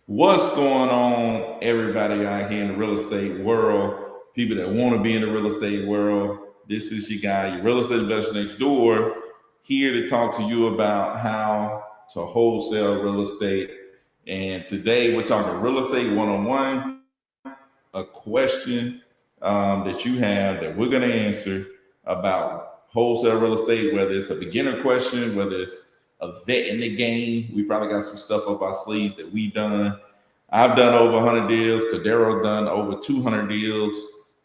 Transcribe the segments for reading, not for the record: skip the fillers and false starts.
What's going on, everybody out here in the real estate world? People that want to be in the real estate world. This is your guy, your real estate investor next door, here to talk to you about how to wholesale real estate. And today we're talking real estate 101, a question that you have that we're going to answer about wholesale real estate, whether it's a beginner question, whether it's a vet in the game. We probably got some stuff up our sleeves that we've done. I've done over 100 deals. Cadero done over 200 deals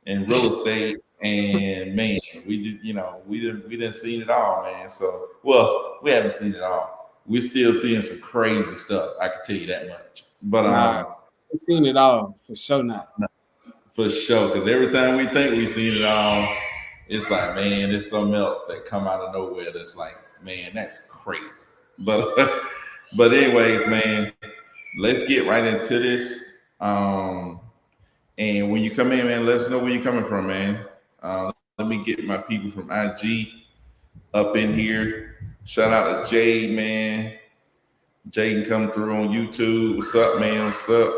in real estate. And man, we did, we didn't see it all, man. So, well, we haven't seen it all. We're still seeing some crazy stuff. I can tell you that much. But Nah, I've seen it all for sure. Not. for sure, because every time we think we've seen it all, it's like, man, there's something else that come out of nowhere that's like, man, that's crazy. But but anyways, man, let's get right into this. And when you come in, man, let us know where you're coming from, man. Let me get my people from IG up in here. Shout out to Jade, man. Jade can come through on YouTube. What's up, man? What's up?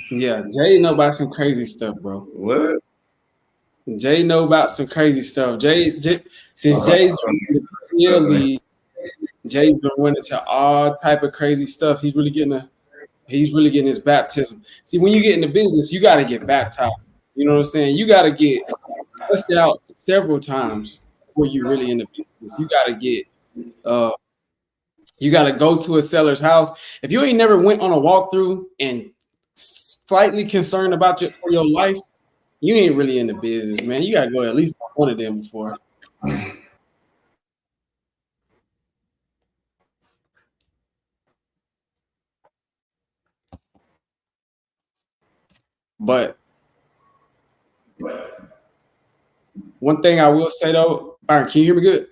Yeah, Jay know about some crazy stuff, bro. What? Jay know about some crazy stuff. Since Jay's been in the Premier League, Jay's been winning to all type of crazy stuff. He's really getting his baptism. See, when you get in the business, you got to get baptized. You know what I'm saying? You got to get tested out several times before you really in the business. You got to go to a seller's house. If you ain't never went on a walkthrough and slightly concerned about for your life, you ain't really in the business, man. You got to go at least one of them before. But one thing I will say though, Byron, can you hear me good?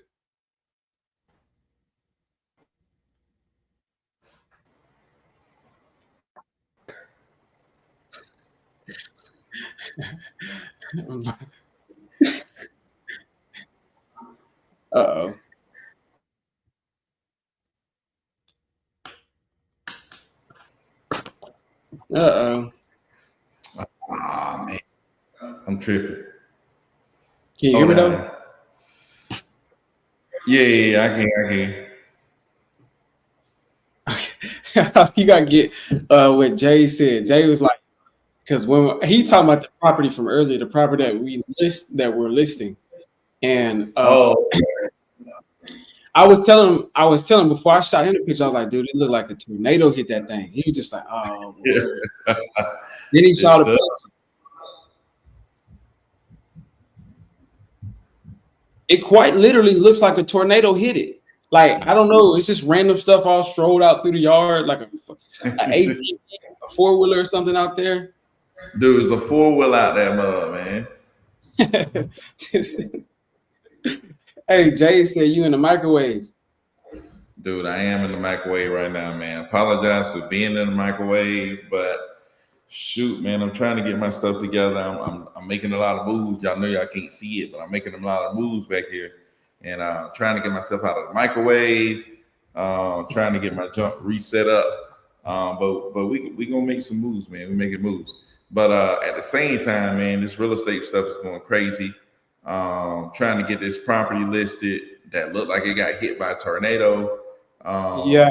Uh-oh. Uh-oh. Ah, man. I'm tripping. Can you hear me though? Yeah, I can. You gotta get what Jay said. Jay was like, because when he talking about the property from earlier, the property that we're listing, and I was telling him before I shot him the picture, I was like, dude, it looked like a tornado hit that thing. He was just like, oh. Yeah. Then he saw the picture. It quite literally looks like a tornado hit it. Like, I don't know, it's just random stuff all strolled out through the yard, like an ATV, a four-wheeler or something out there. Dude, there's a four-wheeler out there, mud, man. Hey, Jay said you in the microwave. Dude, I am in the microwave right now, man. Apologize for being in the microwave, but shoot, man, I'm trying to get my stuff together. I'm making a lot of moves. Y'all know y'all can't see it, but I'm making a lot of moves back here, and trying to get myself out of the microwave. Trying to get my junk reset up. But we gonna make some moves, man. We making moves. But at the same time, man, this real estate stuff is going crazy. Trying to get this property listed that looked like it got hit by a tornado. Yeah.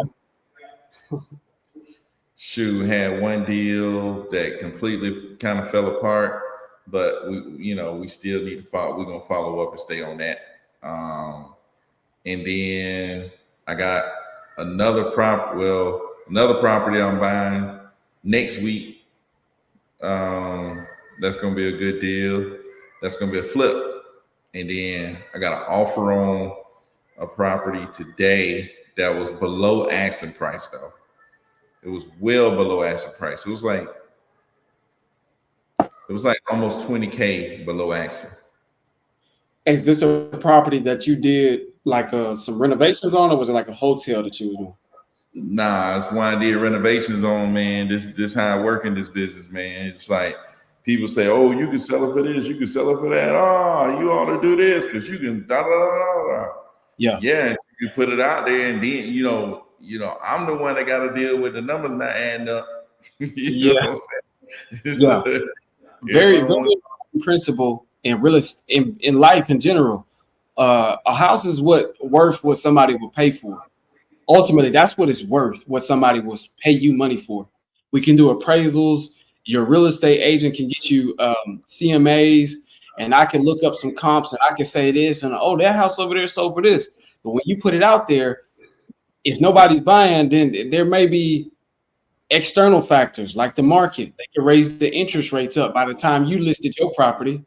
Shoot, had one deal that completely kind of fell apart, but we still need to follow. We're gonna follow up and stay on that. And then I got another property I'm buying next week. That's gonna be a good deal. That's gonna be a flip. And then I got an offer on a property today that was below asking price though. It was well below asking price. It was like almost 20K below asking. Is this a property that you did like some renovations on, or was it like a hotel that you was doing? Nah, it's one I did renovations on, man. This how I work in this business, man. It's like people say, "Oh, you can sell it for this, you can sell it for that. Oh, you ought to do this because you can da da da da." Yeah. Yeah, you put it out there, and then I'm the one that got to deal with the numbers not adding up. Yeah. What I'm saying? Yeah. Very important principle in real estate, in life in general. A house is worth what somebody will pay for. Ultimately, that's what it's worth, what somebody will pay you money for. We can do appraisals. Your real estate agent can get you CMAs, and I can look up some comps and I can say this and that house over there sold for this. But when you put it out there, if nobody's buying, then there may be external factors like the market. They can raise the interest rates up by the time you listed your property,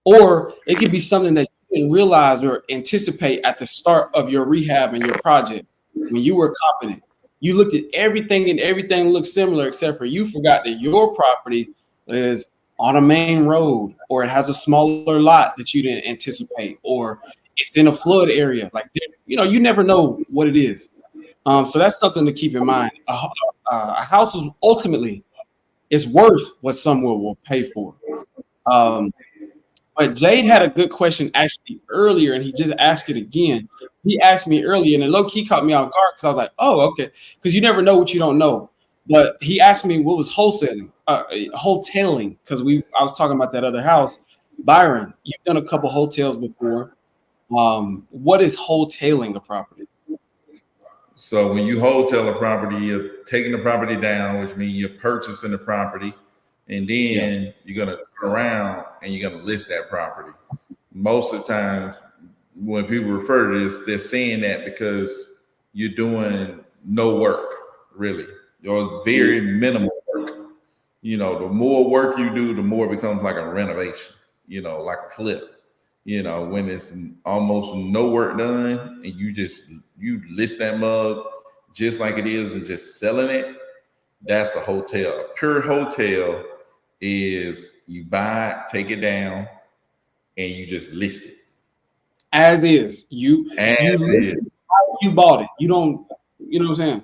or it could be something that you didn't realize or anticipate at the start of your rehab and your project. When you were confident, you looked at everything and everything looked similar, except for you forgot that your property is on a main road, or it has a smaller lot that you didn't anticipate, or it's in a flood area. Like, you never know what it is. So that's something to keep in mind. A house is ultimately worth what someone will pay for. But Jade had a good question actually earlier, and he just asked it again. He asked me earlier, and it low-key caught me off guard because I was like, oh, okay. Because you never know what you don't know. But he asked me what was wholesaling, because I was talking about that other house. Byron, you've done a couple hotels before. What is wholesaling a property? So when you wholesale a property, you're taking the property down, which means you're purchasing the property, and then you're going to turn around and you're going to list that property. Most of the time, when people refer to this, they're saying that because you're doing no work, really. You're very minimal work. The more work you do, the more it becomes like a renovation, like a flip. When it's almost no work done and you list that mug just like it is and just selling it, that's a hotel. A pure hotel is you buy it, take it down, and you just list it. As is. You bought it. You don't, you know what I'm saying?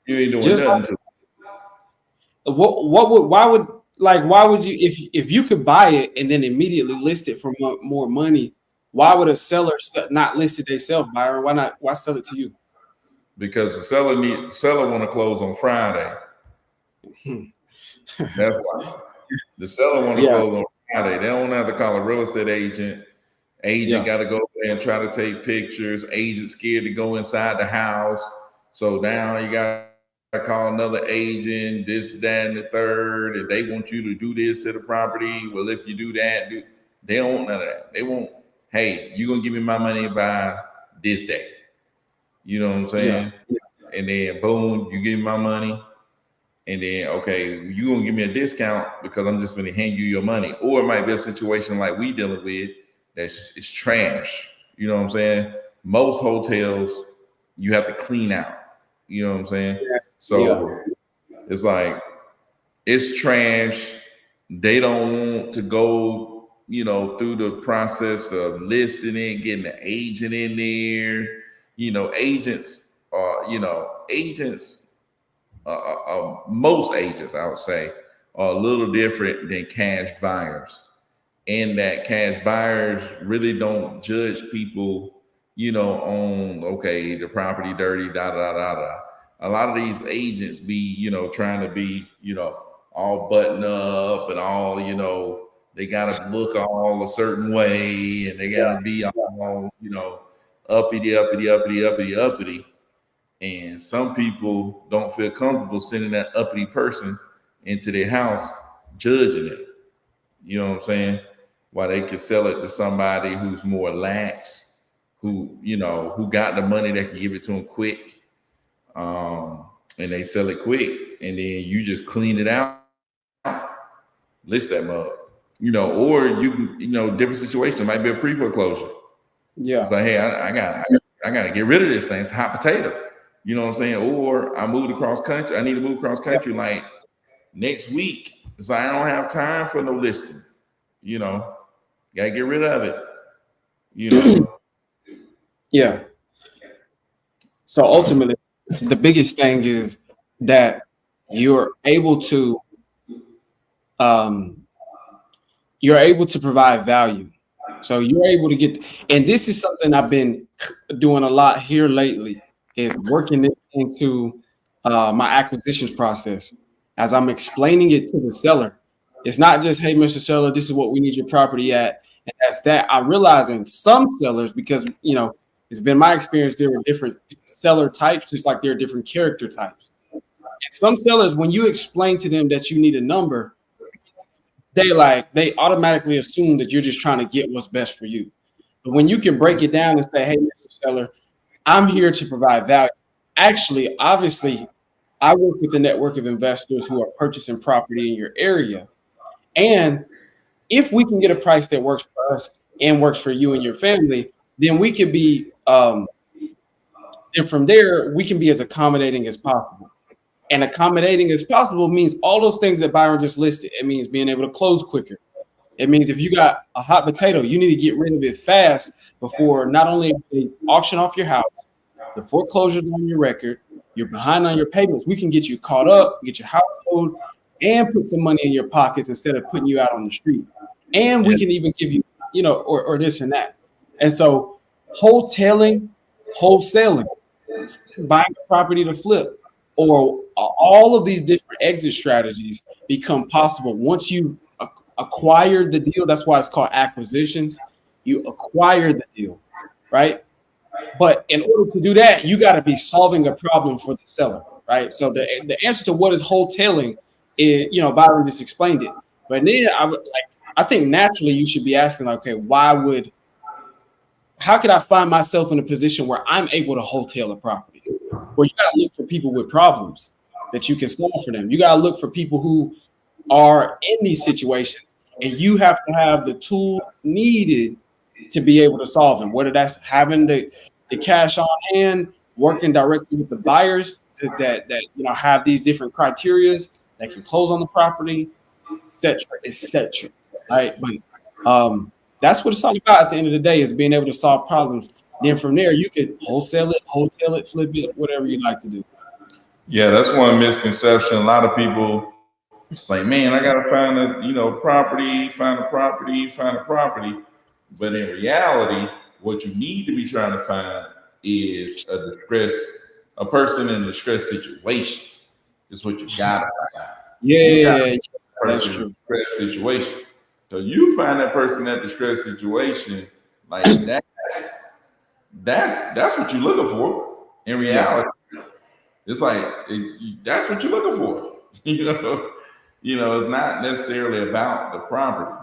You ain't doing nothing to it. Why would you, if you could buy it and then immediately list it for more money, why would a seller not list it themselves, Byron? Why sell it to you? Because the seller want to close on Friday. That's why. The seller want to close on Friday. They don't have to call a real estate agent. Agent got to go there and try to take pictures. Agent scared to go inside the house. So now you got to call another agent, this, that, and the third, and they want you to do this to the property. Well, if you do that, they don't want none of that. They want, hey, you're going to give me my money by this day. You know what I'm saying? Yeah. And then boom, you give me my money. And then, okay, you're going to give me a discount because I'm just going to hand you your money. Or it might be a situation like we dealing with it's trash. You know what I'm saying? Most hotels, you have to clean out. You know what I'm saying? Yeah. So it's like, it's trash. They don't want to go, through the process of listing it, getting the agent in there. Agents are, most agents, I would say, are a little different than cash buyers. In that cash buyers really don't judge people, on, okay, the property dirty, da, da, da, da. A lot of these agents be, trying to be, all buttoned up and all, they got to look all a certain way and they got to be all, uppity. And some people don't feel comfortable sending that uppity person into their house, judging it. You know what I'm saying? Why they could sell it to somebody who's more lax, who got the money that can give it to them quick. And they sell it quick. And then you just clean it out, list that mug, or you can, different situation. It might be a pre-foreclosure. Yeah. It's like, hey, I got to get rid of this thing. It's a hot potato. You know what I'm saying? Or I moved across country. I need to move across country like next week. It's like, I don't have time for no listing. Got to get rid of it. Yeah. So ultimately, the biggest thing is that you're able to provide value. So you're able to get, and this is something I've been doing a lot here lately, is working this into my acquisitions process. As I'm explaining it to the seller, it's not just, hey, Mr. Seller, this is what we need your property at, and that's that. I realize in some sellers, because it's been my experience, there are different seller types, just like there are different character types. And some sellers, when you explain to them that you need a number, they automatically assume that you're just trying to get what's best for you. But when you can break it down and say, hey, Mr. Seller, I'm here to provide value. Actually, obviously, I work with a network of investors who are purchasing property in your area. And if we can get a price that works for us and works for you and your family, then we could be, and from there, we can be as accommodating as possible. And accommodating as possible means all those things that Byron just listed. It means being able to close quicker. It means if you got a hot potato, you need to get rid of it fast before not only they auction off your house, the foreclosure's on your record, you're behind on your payments. We can get you caught up, get your house sold, and put some money in your pockets instead of putting you out on the street. And we can even give you, or this and that. And so wholesaling, buying a property to flip, or all of these different exit strategies become possible once you acquire the deal. That's why it's called acquisitions. You acquire the deal, right? But in order to do that, you got to be solving a problem for the seller, right? So the answer to what is wholesaling is, Byron just explained it. But then I think naturally you should be asking, okay, how could I find myself in a position where I'm able to wholesale a property? Well, you got to look for people with problems that you can solve for them. You got to look for people who are in these situations, and you have to have the tools needed to be able to solve them, whether that's having the cash on hand, working directly with the buyers that have these different criterias that can close on the property, etc. Right? But that's what it's all about at the end of the day, is being able to solve problems. Then from there, you could wholesale it, flip it, whatever you like to do. Yeah, that's one misconception. A lot of people say, man, I got to find a property. But in reality, what you need to be trying to find is a person in a distress situation. Is what you got to find. Yeah, that's true. Distress situation. So you find that person in that distress situation, like that's what you're looking for. In reality, it's like that's what you're looking for. It's not necessarily about the property.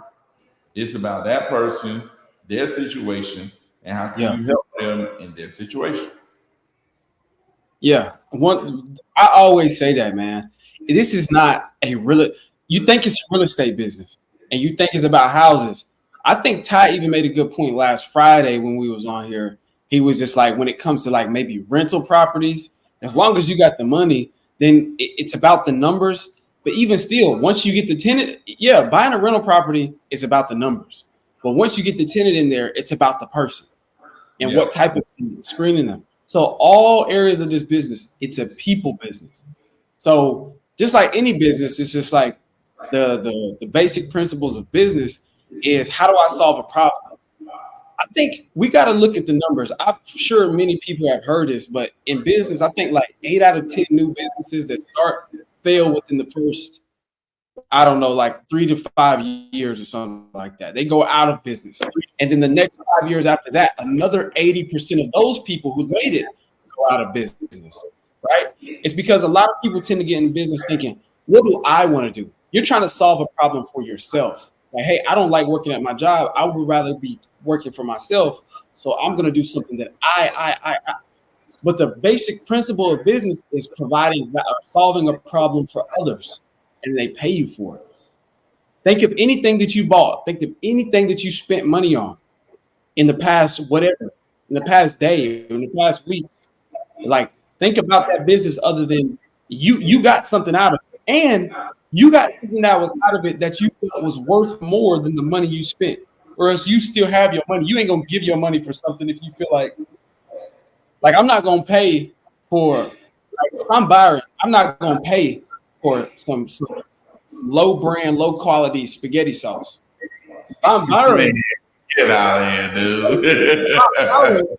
It's about that person, their situation, and how can you help them in their situation. Yeah, I always say that, man. This is not you think it's a real estate business, and you think it's about houses. I think Ty even made a good point last Friday when we was on here. He was just like, when it comes to like maybe rental properties, as long as you got the money, then it's about the numbers. But even still, once you get the tenant, buying a rental property is about the numbers. But once you get the tenant in there, it's about the person and what type of tenant, screening them. So all areas of this business, it's a people business. So just like any business, it's just like the basic principles of business is, how do I solve a problem? I think we got to look at the numbers. I'm sure many people have heard this, but in business, I think like 8 out of 10 new businesses that fail within the first, I don't know, like 3 to 5 years or something like that. They go out of business. And then the next 5 years after that, another 80% of those people who made it go out of business, right? It's because a lot of people tend to get in business thinking, what do I want to do? You're trying to solve a problem for yourself. Like, hey, I don't like working at my job. I would rather be working for myself. So I'm going to do something that I. But the basic principle of business is solving a problem for others, and they pay you for it. Think of anything that you bought. Think of anything that you spent money on in the past, whatever, in the past day, in the past week. Like, think about that business other than you got something out of it. And you got something that was out of it that you thought was worth more than the money you spent. Or else you still have your money. You ain't going to give your money for something if you feel like I'm not going to pay for, if I'm Byron, I'm not going to pay for some low brand, low quality spaghetti sauce. If I'm Byron, get out of here, dude.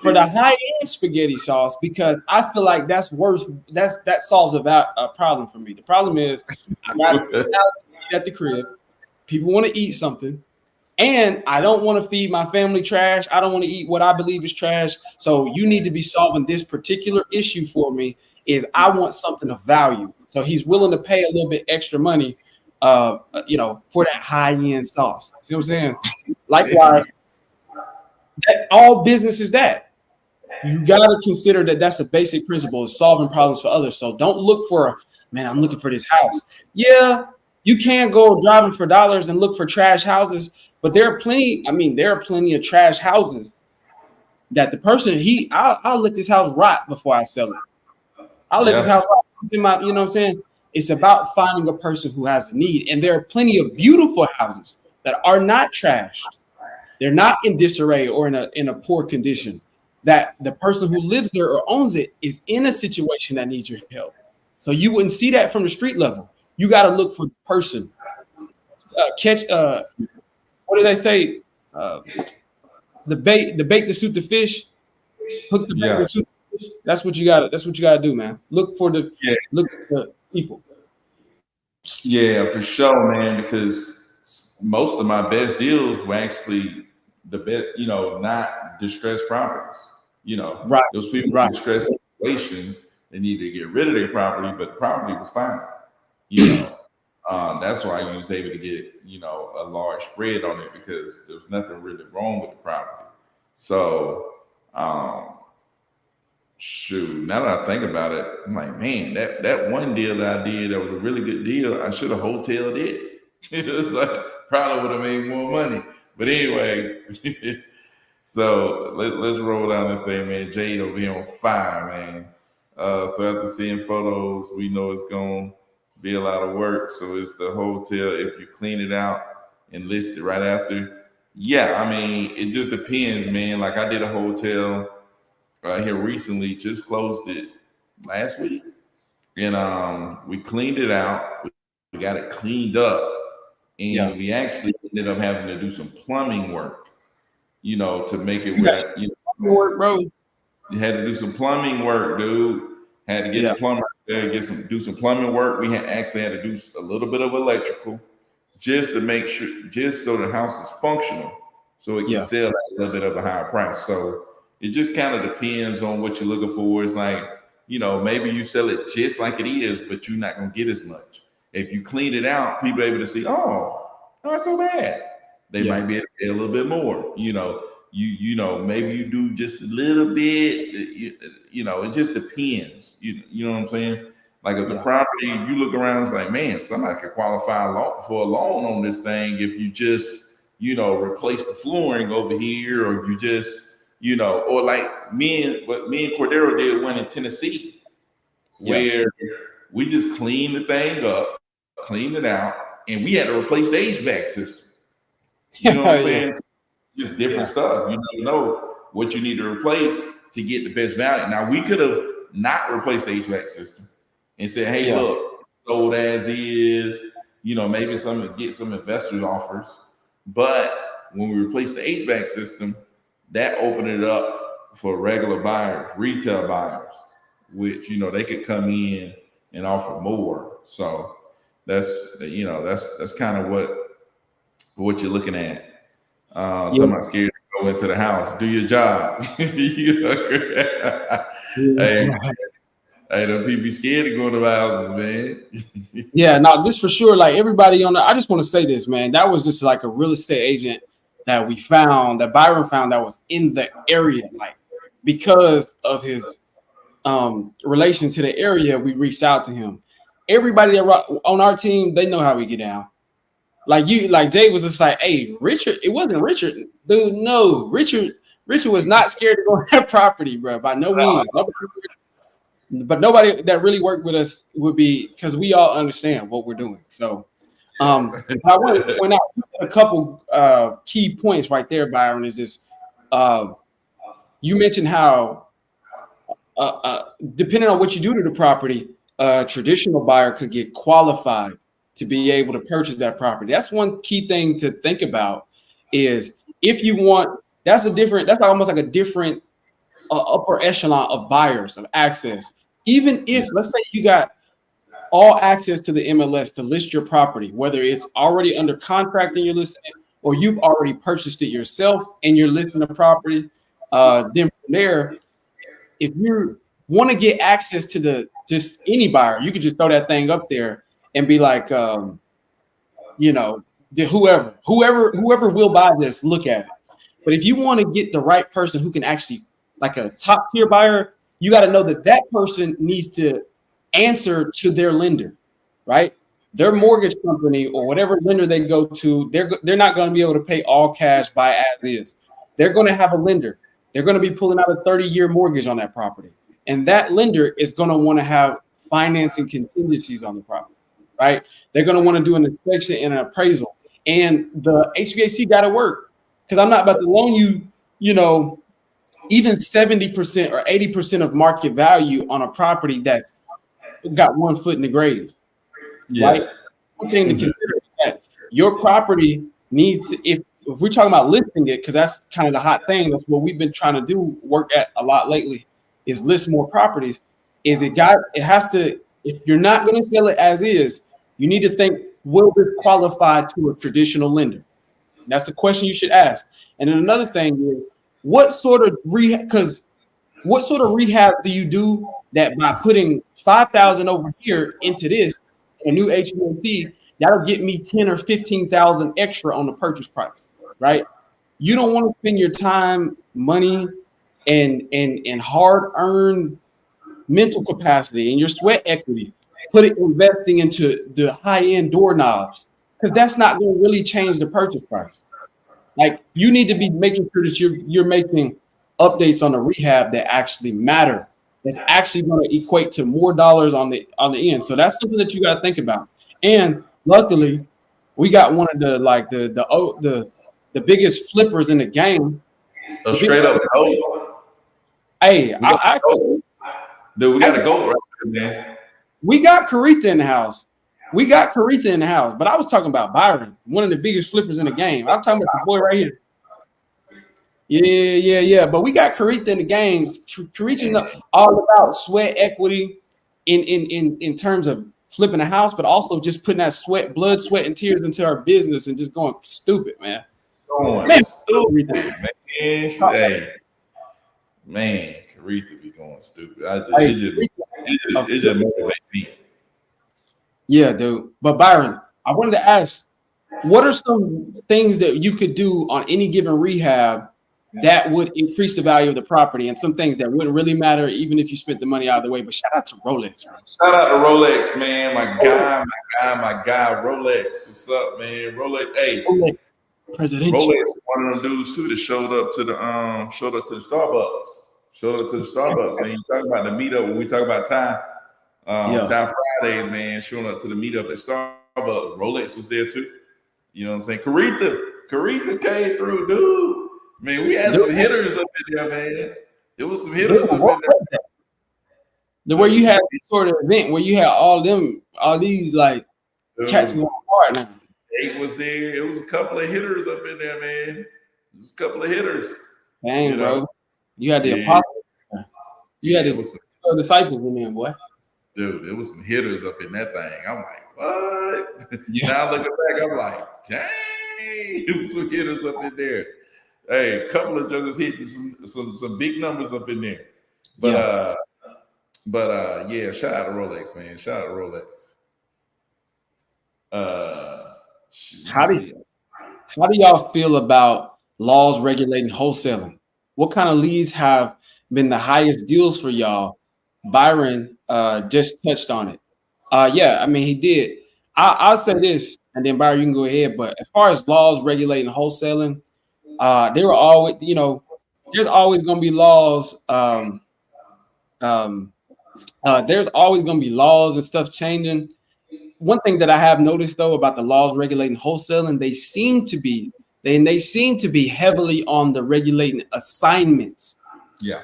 for the high end spaghetti sauce because I feel like that solves a problem for me. The problem is I got to eat at the crib. People want to eat something. And I don't want to feed my family trash. I don't want to eat what I believe is trash. So you need to be solving this particular issue for me. Is I want something of value. So he's willing to pay a little bit extra money, for that high end sauce. See what I'm saying? Likewise, all business is that. You got to consider that that's a basic principle of solving problems for others. So don't look for, man, I'm looking for this house. Yeah, you can't go driving for dollars and look for trash houses. But there are plenty of trash houses that the person I'll let this house rot before I sell it. I'll let this house rot in my, you know what I'm saying? It's about finding a person who has a need. And there are plenty of beautiful houses that are not trashed. They're not in disarray or in a poor condition. That the person who lives there or owns it is in a situation that needs your help. So you wouldn't see that from the street level. You got to look for the person. What do they say? The bait to suit the fish. Hook the bait to suit the fish. That's what you got. That's what you got to do, man. Look for the people. Yeah, for sure, man. Because most of my best deals were actually the best, not distressed properties. Right. Those people in distressed situations, they need to get rid of their property, but the property was fine. That's why I was able to get, a large spread on it because there was nothing really wrong with the property. So, now that I think about it, I'm like, man, that one deal that I did, that was a really good deal. I should have hoteled it. It was like, probably would have made more money. But anyways, so let's roll down this thing, man. Jade over here on fire, man. So after seeing photos, we know it's going to be a lot of work. So it's the hotel. If you clean it out and list it right after. Yeah, I mean, it just depends, man. Like I did a hotel here recently, just closed it last week. And we cleaned it out. We got it cleaned up. And we actually ended up having to do some plumbing work, to make it work, bro. You had to do some plumbing work, dude. Had to get the plumber there, do some plumbing work. We actually had to do a little bit of electrical just to make sure, just so the house is functional, so it can sell at a little bit of a higher price. So it just kind of depends on what you're looking for. It's like, maybe you sell it just like it is, but you're not going to get as much. If you clean it out, people are able to see, oh, not so bad. They might be able to pay a little bit more. Maybe you do just a little bit. It just depends. You know what I'm saying? Like if the property, you look around, it's like, man, somebody could qualify for a loan on this thing if you just, replace the flooring over here, or you just, or like what me and Cordero did one in Tennessee, where we just cleaned the thing up, cleaned it out, and we had to replace the HVAC system. You know what I'm saying? Just different stuff. You never know what you need to replace to get the best value. Now, we could have not replaced the HVAC system and said, hey, look, sold as is, maybe get some investors offers. But when we replaced the HVAC system, that opened it up for regular buyers, retail buyers, which, they could come in and offer more. So that's kind of what you're looking at. I'm not scared to go into the house. Do your job. Hey, the people be scared to go to the houses, man. Just for sure. Like everybody I just want to say this, man. That was just like a real estate agent that Byron found that was in the area, like because of his relation to the area. We reached out to him. Everybody that on our team, they know how we get down. Like Jay was just like, hey, Richard, it wasn't Richard. Dude, no, Richard was not scared to go on that property, bro, by no means. But nobody that really worked with us would be, because we all understand what we're doing. So I want to point out a couple key points right there, Byron, is this. You mentioned how depending on what you do to the property, a traditional buyer could get qualified to be able to purchase that property. That's one key thing to think about, is if you want, that's almost like a different upper echelon of buyers of access. Even if, let's say, you got all access to the MLS to list your property, whether it's already under contract and you're listing it, or you've already purchased it yourself and you're listing the property. Then from there, if you want to get access to the just any buyer, you could just throw that thing up there and be like, you know, whoever will buy this, look at it. But if you want to get the right person who can actually, like a top tier buyer, you got to know that that person needs to answer to their lender, right? Their mortgage company or whatever lender they go to, they're not going to be able to pay all cash by as is. They're going to have a lender. They're going to be pulling out a 30-year mortgage on that property. And that lender is going to want to have financing contingencies on the property, right? They're going to want to do an inspection and an appraisal. And the HVAC got to work, because I'm not about to loan you, you know, even 70% or 80% of market value on a property that's got 1 foot in the grave. Yeah. Right? One thing to consider is that your property needs to, if we're talking about listing it, because that's kind of the hot thing, that's what we've been trying to do, work at a lot lately, is list more properties. It has to, if you're not going to sell it as is, you need to think, will this qualify to a traditional lender? That's the question you should ask. And then another thing is, what sort of rehab do you do that by putting $5,000 over here into this, a new HVAC, that'll get me 10 or 15,000 extra on the purchase price, right? You don't want to spend your time, money, and hard-earned mental capacity and your sweat equity, put it investing into the high-end doorknobs, because that's not going to really change the purchase price. Like, you need to be making sure that you're making updates on the rehab that actually matter, that's actually going to equate to more dollars on the end. So that's something that you got to think about. And luckily, we got one of the biggest flippers in the game. A straight up goat. Hey, Dude, we got to go right there, man. We got Caretha in the house. But I was talking about Byron, one of the biggest flippers in the game. I'm talking about the boy right here. Yeah. But we got Caretha in the game, reaching up all about sweat equity in terms of flipping a house, but also just putting that blood, sweat, and tears into our business and just going stupid, man. Stupid, man. Hey, man, Caretha be going stupid. It just motivates me. Yeah, dude. But Byron, I wanted to ask, what are some things that you could do on any given rehab that would increase the value of the property, and some things that wouldn't really matter even if you spent the money out of the way? But shout out to Rolex, man. Shout out to Rolex, man. My guy, Rolex. What's up, man? Rolex. Hey, Presidential. Rolex, one of them dudes too that showed up to the Starbucks. Man, you talking about the meetup when we talk about time. Time Friday, man, showing up to the meetup at Starbucks. Rolex was there too. You know what I'm saying? Caretha came through, dude. Man, we had some hitters up in there, man. There was some hitters up in there. Where you had this sort of event where you had all these like cats going hard now. Eight was there. It was a couple of hitters up in there, man. It was a couple of hitters. Dang, bro. You had the apostles. You had the disciples in there, boy. Dude, there was some hitters up in that thing. I'm like, what? Yeah. Now looking back, I'm like, dang, it was some hitters up in there. Hey, a couple of jokers hitting some big numbers up in there. But yeah, shout out to Rolex, man. Shout out to Rolex. How do y'all feel about laws regulating wholesaling? What kind of leads have been the highest deals for y'all? Byron just touched on it. Yeah, I mean, he did. I'll say this, and then Byron, you can go ahead. But as far as laws regulating wholesaling, there were always, there's always going to be laws. There's always going to be laws and stuff changing. One thing that I have noticed though about the laws regulating wholesaling, they seem to be heavily on the regulating assignments. Yeah.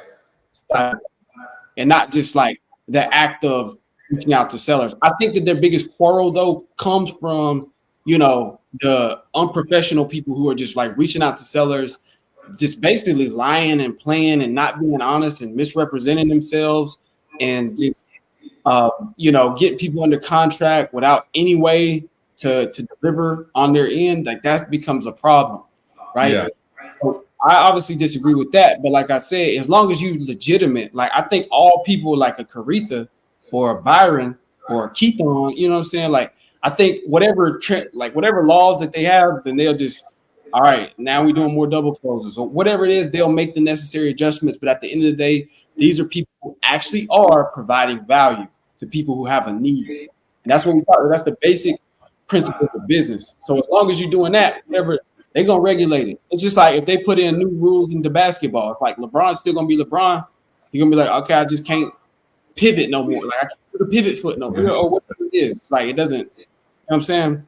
And not just like the act of reaching out to sellers. I think that their biggest quarrel though comes from, the unprofessional people who are just like reaching out to sellers just basically lying and playing and not being honest and misrepresenting themselves and just get people under contract without any way to deliver on their end, like that becomes a problem, right? Yeah. So I obviously disagree with that, but like I said, as long as you legitimate, like I think all people like a Caretha or a Byron or a Keithon, you know what I'm saying? Like I think whatever laws that they have, then they'll just all right, now we're doing more double closes or whatever it is, they'll make the necessary adjustments. But at the end of the day, these are people who actually are providing value to people who have a need. And that's what we thought. That's the basic principles of business. So as long as you're doing that, whatever, they're gonna regulate it. It's just like if they put in new rules into basketball, it's like LeBron's still gonna be LeBron. He's gonna be like, okay, I just can't pivot no more. Like I can't put a pivot foot no more, or whatever it is. It's like it doesn't, you know what I'm saying?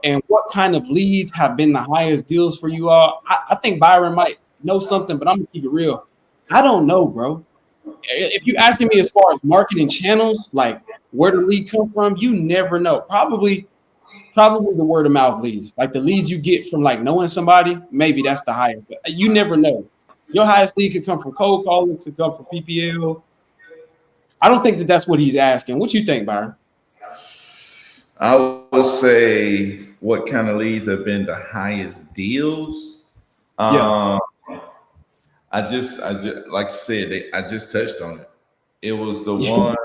And what kind of leads have been the highest deals for you all? I think Byron might know something, but I'm gonna keep it real. I don't know, bro. If you asking me as far as marketing channels, like where the lead come from, you never know. Probably the word of mouth leads, like the leads you get from like knowing somebody. Maybe that's the highest. But you never know. Your highest lead could come from cold calling, could come from PPL. I don't think that's what he's asking. What you think, Byron? I will say what kind of leads have been the highest deals. Yeah. I just like you said, I just touched on it. It was the one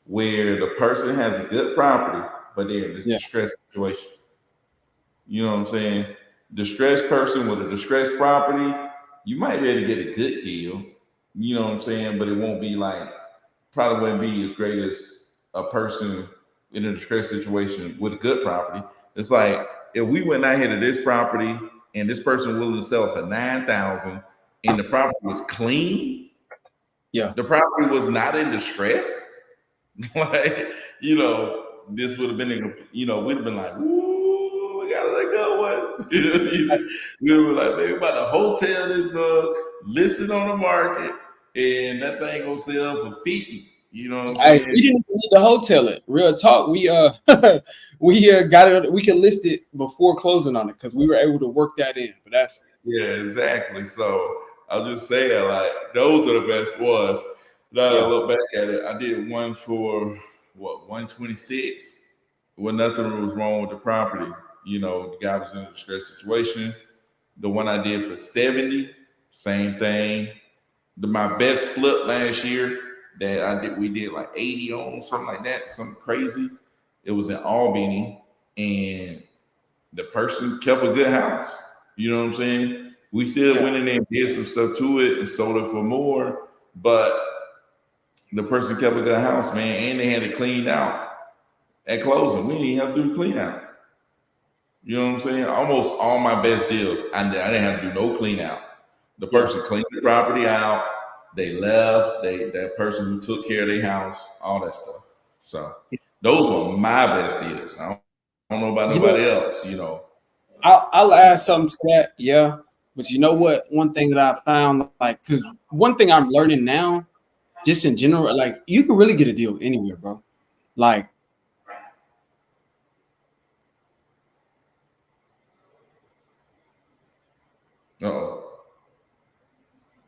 where the person has a good property, but they're in a distressed situation. You know what I'm saying? Distressed person with a distressed property, you might be able to get a good deal. You know what I'm saying? But it won't be like, probably wouldn't be as great as a person in a distressed situation with a good property. It's like if we went out here to this property and this person willing to sell for $9,000 and the property was clean, the property was not in distress. Like, this would have been, we'd have been like, ooh, we gotta let go one. We were like, man, we about to hotel this dog, listen on the market, and that thing gonna sell for 50. You know what I'm saying? We didn't need to hotel it. Real talk. We got it. We can list it before closing on it because we were able to work that in. But that's exactly. So I'll just say like those are the best ones. Now I look back at it, I did one for 126. Well, nothing was wrong with the property. The guy was in a distressed situation. The one I did for 70, same thing. My best flip last year that we did like 80 on, something like that, something crazy. It was in Albany, and the person kept a good house. You know what I'm saying? We still went in there and did some stuff to it and sold it for more, but the person kept a good house, man, and they had it cleaned out at closing. We didn't even have to do the clean out. You know what I'm saying? Almost all my best deals, I didn't have to do no clean out. The person cleaned the property out. They left. That person who took care of their house, all that stuff. So those were my best deals. I don't know about nobody else. I'll add something to that. Yeah, but you know what? One thing that I found, like, because one thing I'm learning now, just in general, like you can really get a deal anywhere, bro. Like,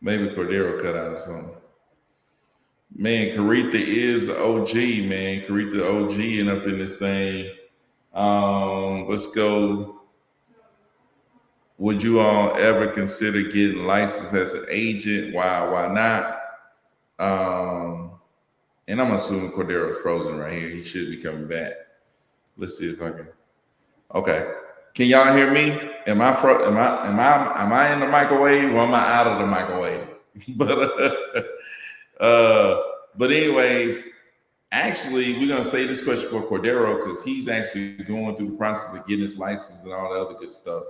maybe Cordero cut out or something. Man, Caretha is OG, man. Caretha OG and up in this thing. Let's go. Would you all ever consider getting licensed as an agent? Why not? And I'm assuming Cordero's frozen right here. He should be coming back. Let's see if I can. Okay. Can y'all hear me? Am I in the microwave or am I out of the microwave? But anyways, actually, we're gonna save this question for Cordero because he's actually going through the process of getting his license and all the other good stuff.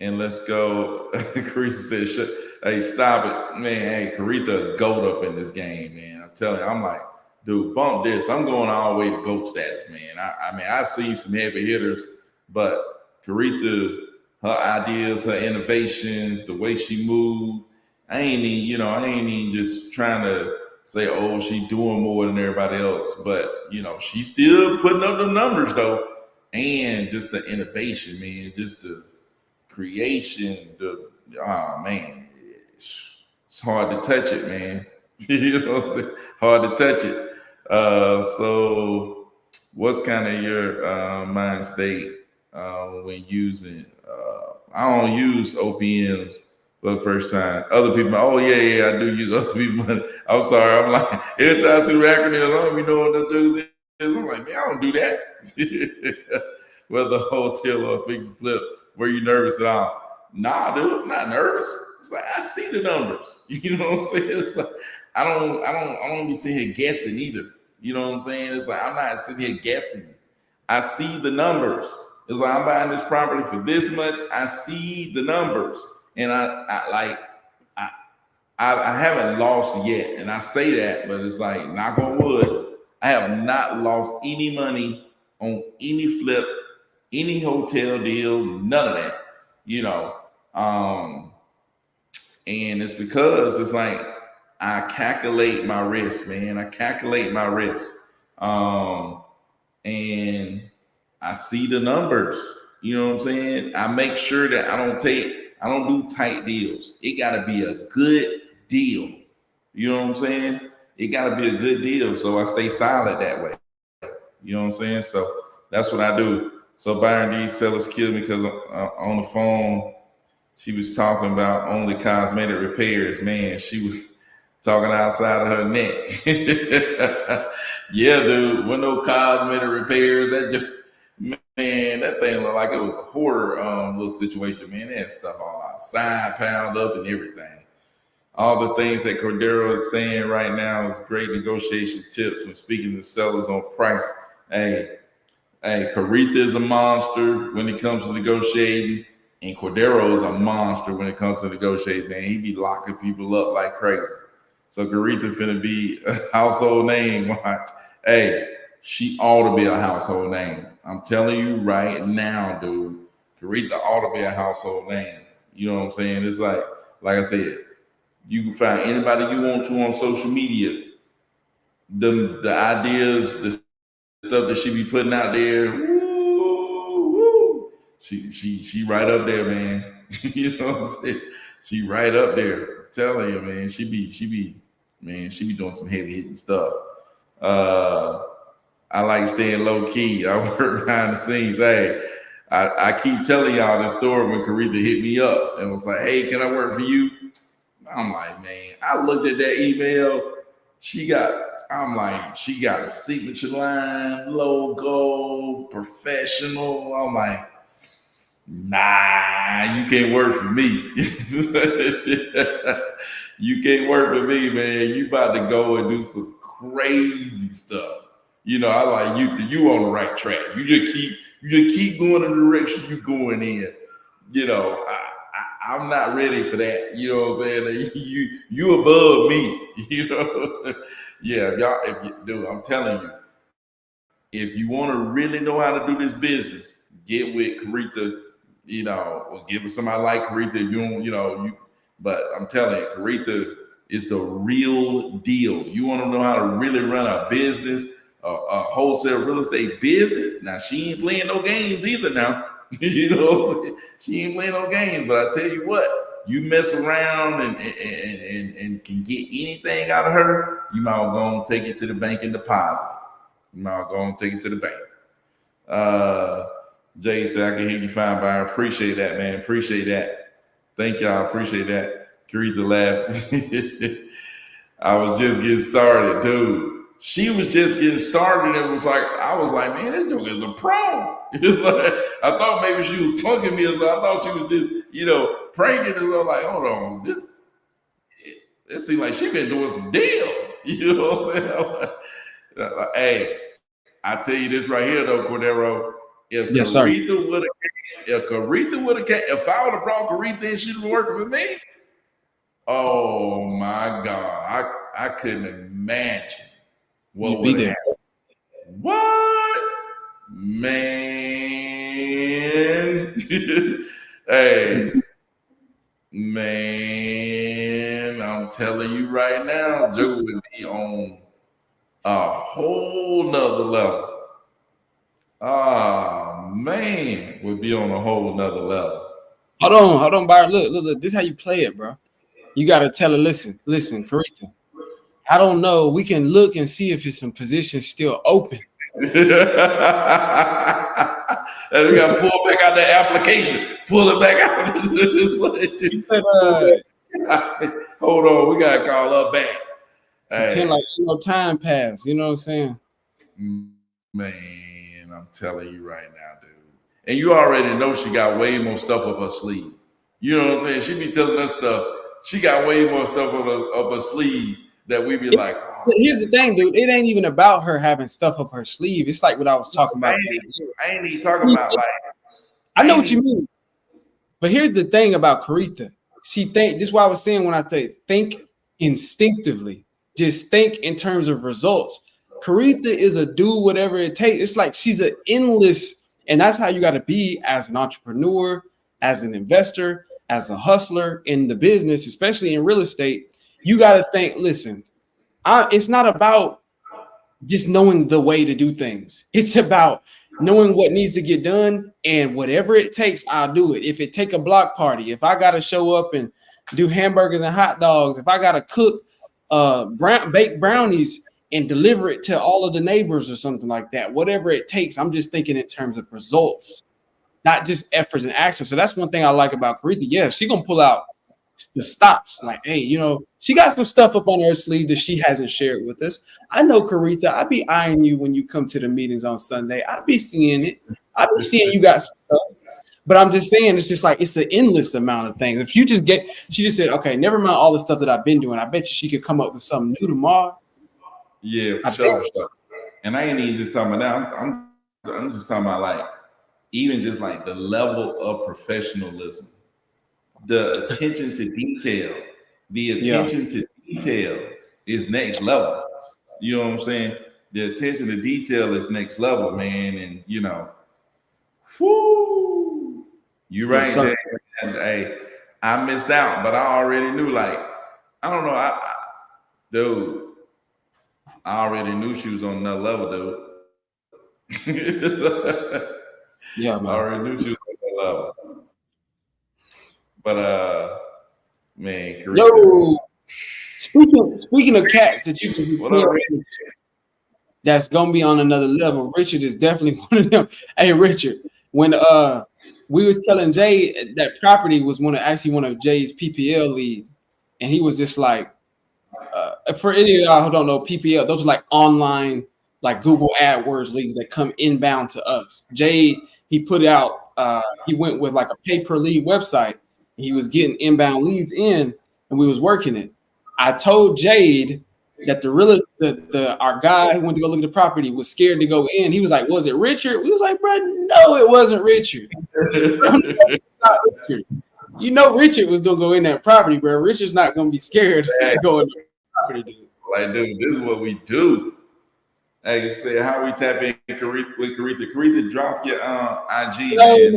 And let's go. Carissa said, hey, stop it, man. Hey, Caretha, goat up in this game, man. I'm telling you, I'm like, dude, bump this. I'm going all the way to GOAT status, man. I mean, I've seen some heavy hitters, but Caretha, her ideas, her innovations, the way she moved, I ain't even just trying to say, oh, she's doing more than everybody else. But, she's still putting up the numbers, though. And just the innovation, man, just creation, oh man, it's hard to touch it, man. You know what I'm saying? Hard to touch it. So what's kind of your mind state when using? I don't use OPMs for the first time. Other people, oh yeah, I do use other people's money. I'm sorry, I'm like, anytime I see the acronyms, I don't even know what that is. I'm like, man, I don't do that. Whether hotel or fix and flip, were you nervous at all? Nah, dude, I'm not nervous. It's like I see the numbers. You know what I'm saying? It's like I don't be sitting here guessing either. You know what I'm saying? It's like I'm not sitting here guessing. I see the numbers. It's like I'm buying this property for this much. I see the numbers, and I haven't lost yet. And I say that, but it's like knock on wood, I have not lost any money on any flip, any hotel deal, none of that. You know, and it's because it's like I calculate my risk, man. I calculate my risk. And I see the numbers. You know what I'm saying? I make sure that I don't do tight deals. It gotta be a good deal. You know what I'm saying? It gotta be a good deal. So I stay solid that way. You know what I'm saying? So that's what I do. So Byron, these sellers killed me because on the phone, she was talking about only cosmetic repairs. Man, she was talking outside of her neck. Yeah, dude. With no cosmetic repairs, that thing looked like it was a horror little situation, man. They had stuff all outside, piled up and everything. All the things that Cordero is saying right now is great negotiation tips when speaking to sellers on price. Hey, Caritha is a monster when it comes to negotiating, and Cordero is a monster when it comes to negotiating. Man, he be locking people up like crazy. So Caritha finna be a household name. Watch. Hey, she ought to be a household name. I'm telling you right now, dude. Caritha ought to be a household name. You know what I'm saying? It's like I said, you can find anybody you want to on social media. The ideas, the stuff that she be putting out there, woo. She right up there, man. You know what I'm saying? She right up there. I'm telling you, man. She be doing some heavy hitting stuff. I like staying low key. I work behind the scenes. Hey, I keep telling y'all this story when Caritha hit me up and was like, "Hey, can I work for you?" I'm like, man, I looked at that email. She got a signature line, logo, professional. I'm like, nah, you can't work for me. You can't work for me, man. You about to go and do some crazy stuff. You know, I like you on the right track. You just keep going in the direction you're going in. You know, I'm not ready for that. You know what I'm saying? You above me. You know, yeah, y'all. I'm telling you, if you want to really know how to do this business, get with Caritha. You know, or get with somebody like Caritha. If you don't, but I'm telling you, Caritha is the real deal. You want to know how to really run a business, a wholesale real estate business. Now she ain't playing no games either. Now. You know, she ain't playing no games. But I tell you what, you mess around and can get anything out of her, you might well go and take it to the bank and deposit. You might well go and take it to the bank. Jay said, I can hear you fine, Byron. Appreciate that, man. Appreciate that. Thank y'all. Appreciate that. Caritha laugh. I was just getting started, dude. She was just getting started and I was like, man, this joke is a pro. It's like, I thought maybe she was punking me or something. I thought she was just, pranking. And I was like, hold on. It seemed like she been doing some deals. You know what I'm saying? Hey, I tell you this right here though, Cordero. If Caritha would have, if I would have brought Caritha in, she'd have been working for me. Oh my God. I couldn't imagine what would happen. What? Man. Hey, man, I'm telling you right now, Joe would be on a whole nother level. Ah, man, would be on a whole nother level. Hold on, Byron. Look. This is how you play it, bro. You got to tell her, listen, Carita. I don't know. We can look and see if it's some positions still open. And we got to pull back out that application. Pull it back out. Hold on, we got to call her back. Pretend like time passed. You know what I'm saying? Man, I'm telling you right now, dude. And you already know she got way more stuff up her sleeve. You know what I'm saying? She be telling us stuff. She got way more stuff up her sleeve that we be like. Oh. Here's the thing, dude. It ain't even about her having stuff up her sleeve. It's like what I was talking about. I ain't even talking about like. I know what you mean. But here's the thing about Carita. This is why I was saying when I say think instinctively. Just think in terms of results. Carita is a do whatever it takes. It's like she's an endless, and that's how you got to be as an entrepreneur, as an investor, as a hustler in the business, especially in real estate. You got to think, listen, it's not about just knowing the way to do things. It's about knowing what needs to get done, and whatever it takes, I'll do it. If it take a block party, if I got to show up and do hamburgers and hot dogs, if I got to cook baked brownies and deliver it to all of the neighbors or something like that, whatever it takes, I'm just thinking in terms of results, not just efforts and action. So that's one thing I like about Carita. Yeah, she gonna pull out the stops. Like, hey, she got some stuff up on her sleeve that she hasn't shared with us. I know, Carita, I be eyeing you when you come to the meetings on Sunday. I be seeing it. I be seeing you got some stuff. But I'm just saying, it's just like it's an endless amount of things. If you just she just said, okay, never mind all the stuff that I've been doing. I bet you she could come up with something new tomorrow. Yeah, for sure. And I ain't even just talking about that. I'm just talking about like even just like the level of professionalism, the attention to detail. The attention to detail is next level. You know what I'm saying? The attention to detail is next level, man. And whoo, you right there. And, hey, I missed out, but I already knew. Like, I don't know, dude. I already knew she was on another level, dude. Yeah, man. I already knew she was on that level. But man, Carita. Yo, speaking of cats that you can that's gonna be on another level, Richard is definitely one of them. Hey, Richard, when we was telling Jay that property was one of Jay's PPL leads, and he was just like, for any of y'all who don't know, PPL, those are like online, like Google AdWords leads that come inbound to us. Jay, he put out, he went with like a pay-per-lead website. He was getting inbound leads in, and we was working it. I told Jade that our guy who went to go look at the property was scared to go in. He was like, "Was it Richard?" We was like, "Bro, no, it wasn't Richard." It's not Richard. You know, Richard was gonna go in that property, bro. Richard's not gonna be scared to go in the property, dude. Like, dude, this is what we do. Hey, say how we tap in with Carita. Carita, drop your IG, man.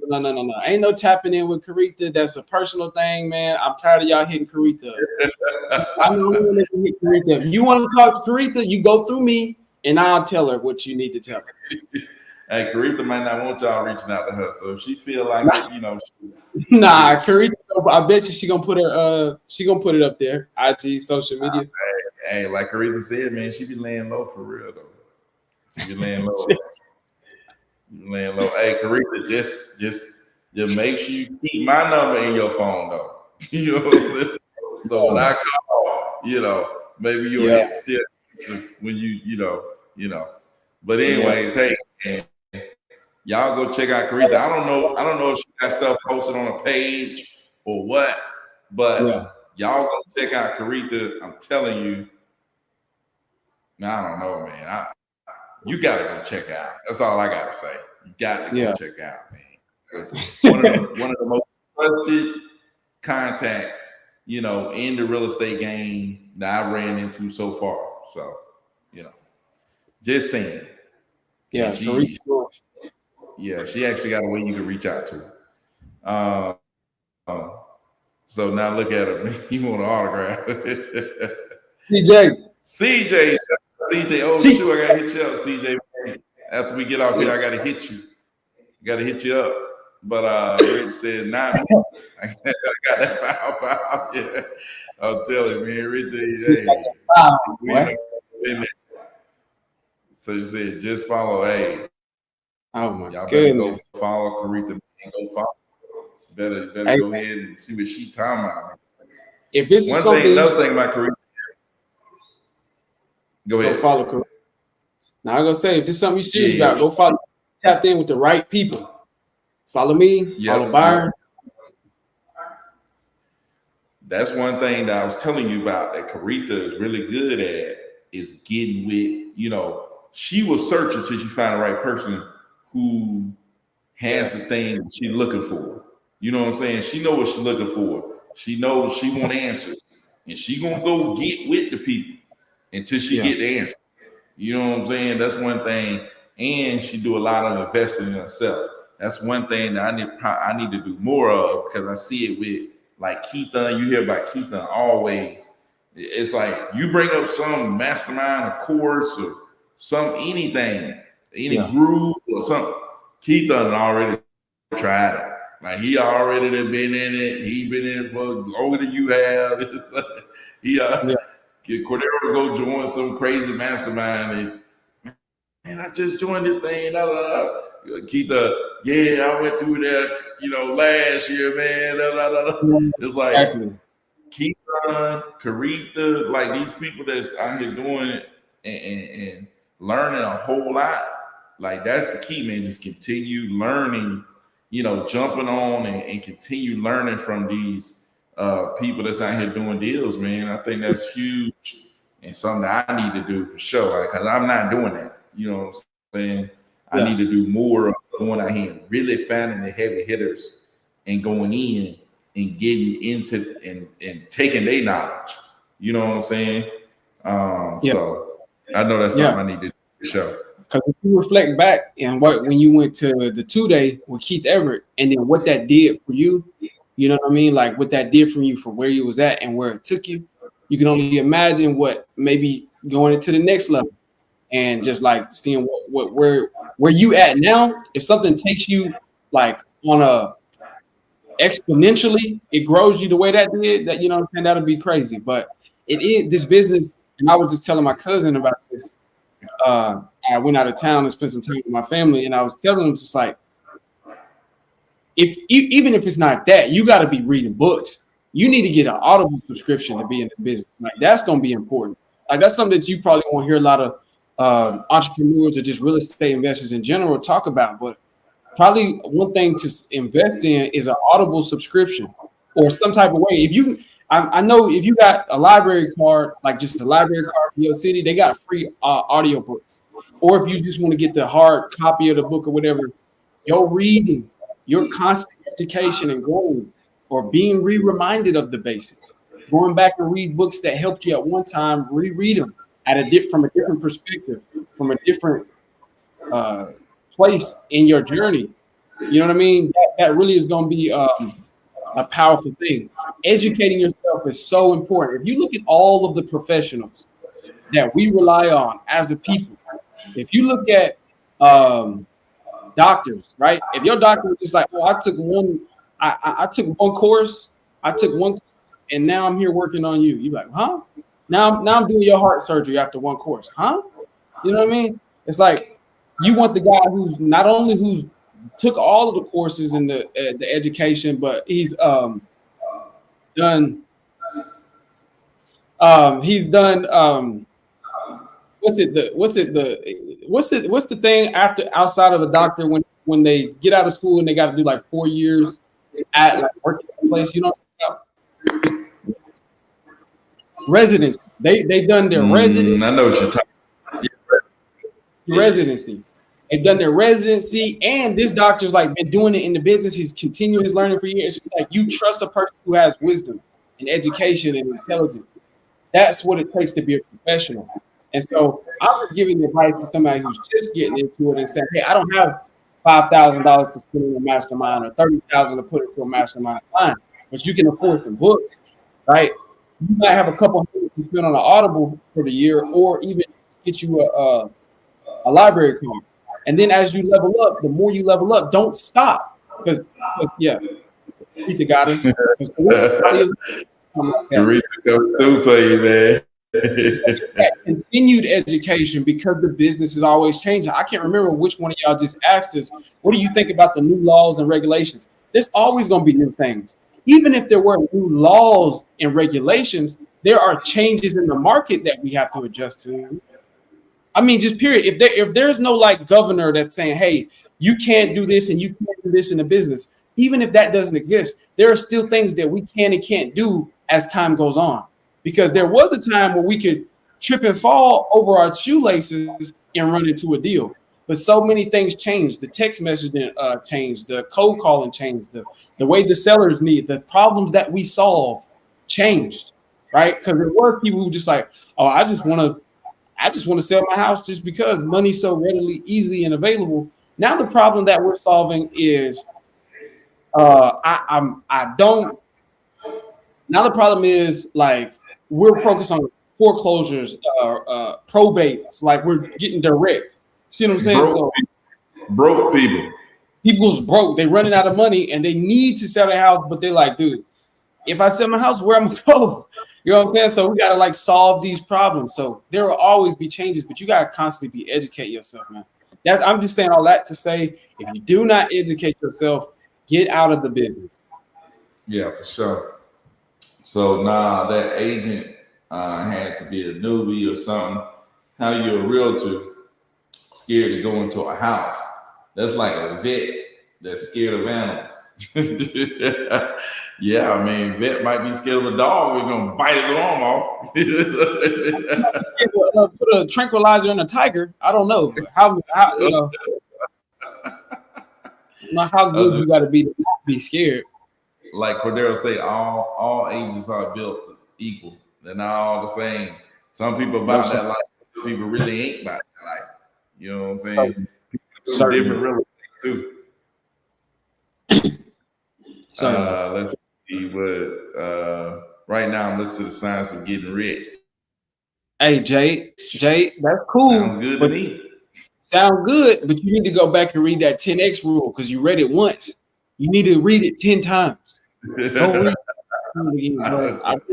No. Ain't no tapping in with Carita. That's a personal thing, man. I'm tired of y'all hitting Carita. I'm the only one that can hit Carita. If you want to talk to Carita, you go through me, and I'll tell her what you need to tell her. Hey, Carita might not want y'all reaching out to her, so if she feel like it, Nah, Carita, I bet you she gonna put it up there. IG, social media. Hey, like Carita said, man, she be laying low for real though. She be laying low. Hey, Carita, just make sure you keep my number in your phone though. You know what I'm saying? So when I call, maybe you'll get still when you. But anyways, hey, man, y'all go check out Carita. I don't know if she got stuff posted on a page or what, but y'all go check out Carita. I'm telling you. I don't know, man. You gotta go check out. That's all I gotta say. You got to go check out, man. One of the most trusted contacts, in the real estate game that I ran into so far. So, just saying. Yeah, she actually got a way you can reach out to her. So now look at him. He want an autograph. CJ. Oh, shoot, I gotta hit you up, CJ. After we get off here, I gotta hit you. Gotta hit you up. But Rich said, not me. I got that pow. Yeah. I'm telling you, man, Rich, It's like hey, a wow, we boy. know. So you said, just follow. Hey, Oh my y'all better go goodness. follow Caretha and go follow. Better Hey, go ahead and see what she talking about. if this is something you Another see, thing about Caretha. Go go ahead. follow Caretha. Now I'm gonna say, if this is something you're serious Yeah. about, go follow. Tapped in with the right people. Follow me. Follow Byron. That's one thing that I was telling you about that Caretha is really good at is getting with, she was searching till she found the right person who has the thing that she's looking for. You know what I'm saying? She knows what she's looking for. She knows she want answers. And she gonna go get with the people until she get the answer. You know what I'm saying? That's one thing. And she do a lot of investing in herself. That's one thing that I need to do more of, because I see it with like Keitha. You hear about Keitha always. It's like you bring up some mastermind, a course, or anything, any group or something. Keitha already tried it. Like he already been in it. He been in it for longer than you have. Cordero go join some crazy mastermind and I just joined this thing. Keitha, I went through that, last year, man. It's like Keitha, Caretha, like these people that's out here doing it and learning a whole lot. Like that's the key, man. Just continue learning, jumping on and continue learning from these people that's out here doing deals, man. I think that's huge and something that I need to do for sure. Because I'm not doing that. You know what I'm saying? I need to do more of going out here and really finding the heavy hitters and going in and getting into and taking their knowledge. You know what I'm saying? So I know that's something I need to do for sure. Because if you reflect back and when you went to the 2-day with Keith Everett, and then what that did for you, you know what I mean? Like what that did from you for where you was at and where it took you, you can only imagine what maybe going into the next level and just like seeing where you at now. If something takes you like on a exponentially, it grows you the way that did, that, you know what I'm saying, that'll be crazy. But it is this business, and I was just telling my cousin about this. I went out of town and spent some time with my family, and I was telling him just like, even if it's not that, you got to be reading books. You need to get an Audible subscription to be in the business. Like that's going to be important. Like that's something that you probably won't hear a lot of entrepreneurs or just real estate investors in general talk about. But probably one thing to invest in is an Audible subscription or some type of way. I know if you got a library card, like just a library card for your city, they got free audio books. Or if you just want to get the hard copy of the book or whatever, your reading, your constant education and growing, or being reminded of the basics, going back and read books that helped you at one time, reread them from a different perspective, from a different place in your journey. You know what I mean? That really is going to be a powerful thing. Educating yourself is so important. If you look at all of the professionals that we rely on as a people, if you look at doctors, right? If your doctor was just like, oh, I took one course, and now I'm here working on you. You're like, huh? Now I'm doing your heart surgery after one course, huh? You know what I mean? It's like you want the guy who's not only who's took all of the courses in the education, but he's done what's the thing outside of a doctor when they get out of school and they got to do like 4 years at like working place, you know what I'm talking about? Residency. They've done their residency. I know what you're talking about. Residency. They've done their residency, and this doctor's like been doing it in the business. He's continued his learning for years. It's just like you trust a person who has wisdom and education and intelligence. That's what it takes to be a professional. And so I was giving advice to somebody who's just getting into it and saying, hey, I don't have $5,000 to spend in a mastermind or $30,000 to put into a mastermind. Fine, but you can afford some books, right? You might have a couple hundred to spend on an Audible for the year, or even get you a library card. And then as you level up, the more you level up, don't stop. Because yeah, Rita got us. 'Cause everybody is something like that. Eureka coming through for you, man. That continued education because the business is always changing. I can't remember which one of y'all just asked us, what do you think about the new laws and regulations? There's always going to be new things. Even if there were new laws and regulations, there are changes in the market that we have to adjust to. I mean, just period. If there's no like governor that's saying, hey, you can't do this and you can't do this in the business, even if that doesn't exist, there are still things that we can and can't do as time goes on. Because there was a time where we could trip and fall over our shoelaces and run into a deal. But so many things changed. The text messaging changed, the cold calling changed, the way the sellers need, the problems that we solve changed, right? Because there were people who just like, oh, I just want to sell my house just because money's so readily, easy, and available. Now the problem that we're solving is now the problem is like we're focused on foreclosures, probates, like we're getting direct. See what I'm saying? Broke people. People's broke. They're running out of money and they need to sell their house, but they're like, dude, if I sell my house, where I'm gonna go? You know what I'm saying? So we gotta like solve these problems. So there will always be changes, but you gotta constantly be educate yourself, man. I'm just saying all that to say, if you do not educate yourself, get out of the business. Yeah, for sure. So now that agent had to be a newbie or something. How you a realtor scared to go into a house? That's like a vet that's scared of animals. Yeah, I mean, vet might be scared of a dog. We're gonna bite his arm off. Put a tranquilizer in a tiger. I don't know how you know. Not how good you got to be to not be scared. Like Cordero say, all agents are built equal. They're not all the same. Some people about that life. People really ain't about that life. You know what I'm saying? People do different real estate too. Let's see what. Right now, I'm listening to the Science of Getting Rich. Hey, Jay, that's cool. Sounds good to me. Sound good, but you need to go back and read that 10x rule because you read it once. You need to read it 10 times. Don't read it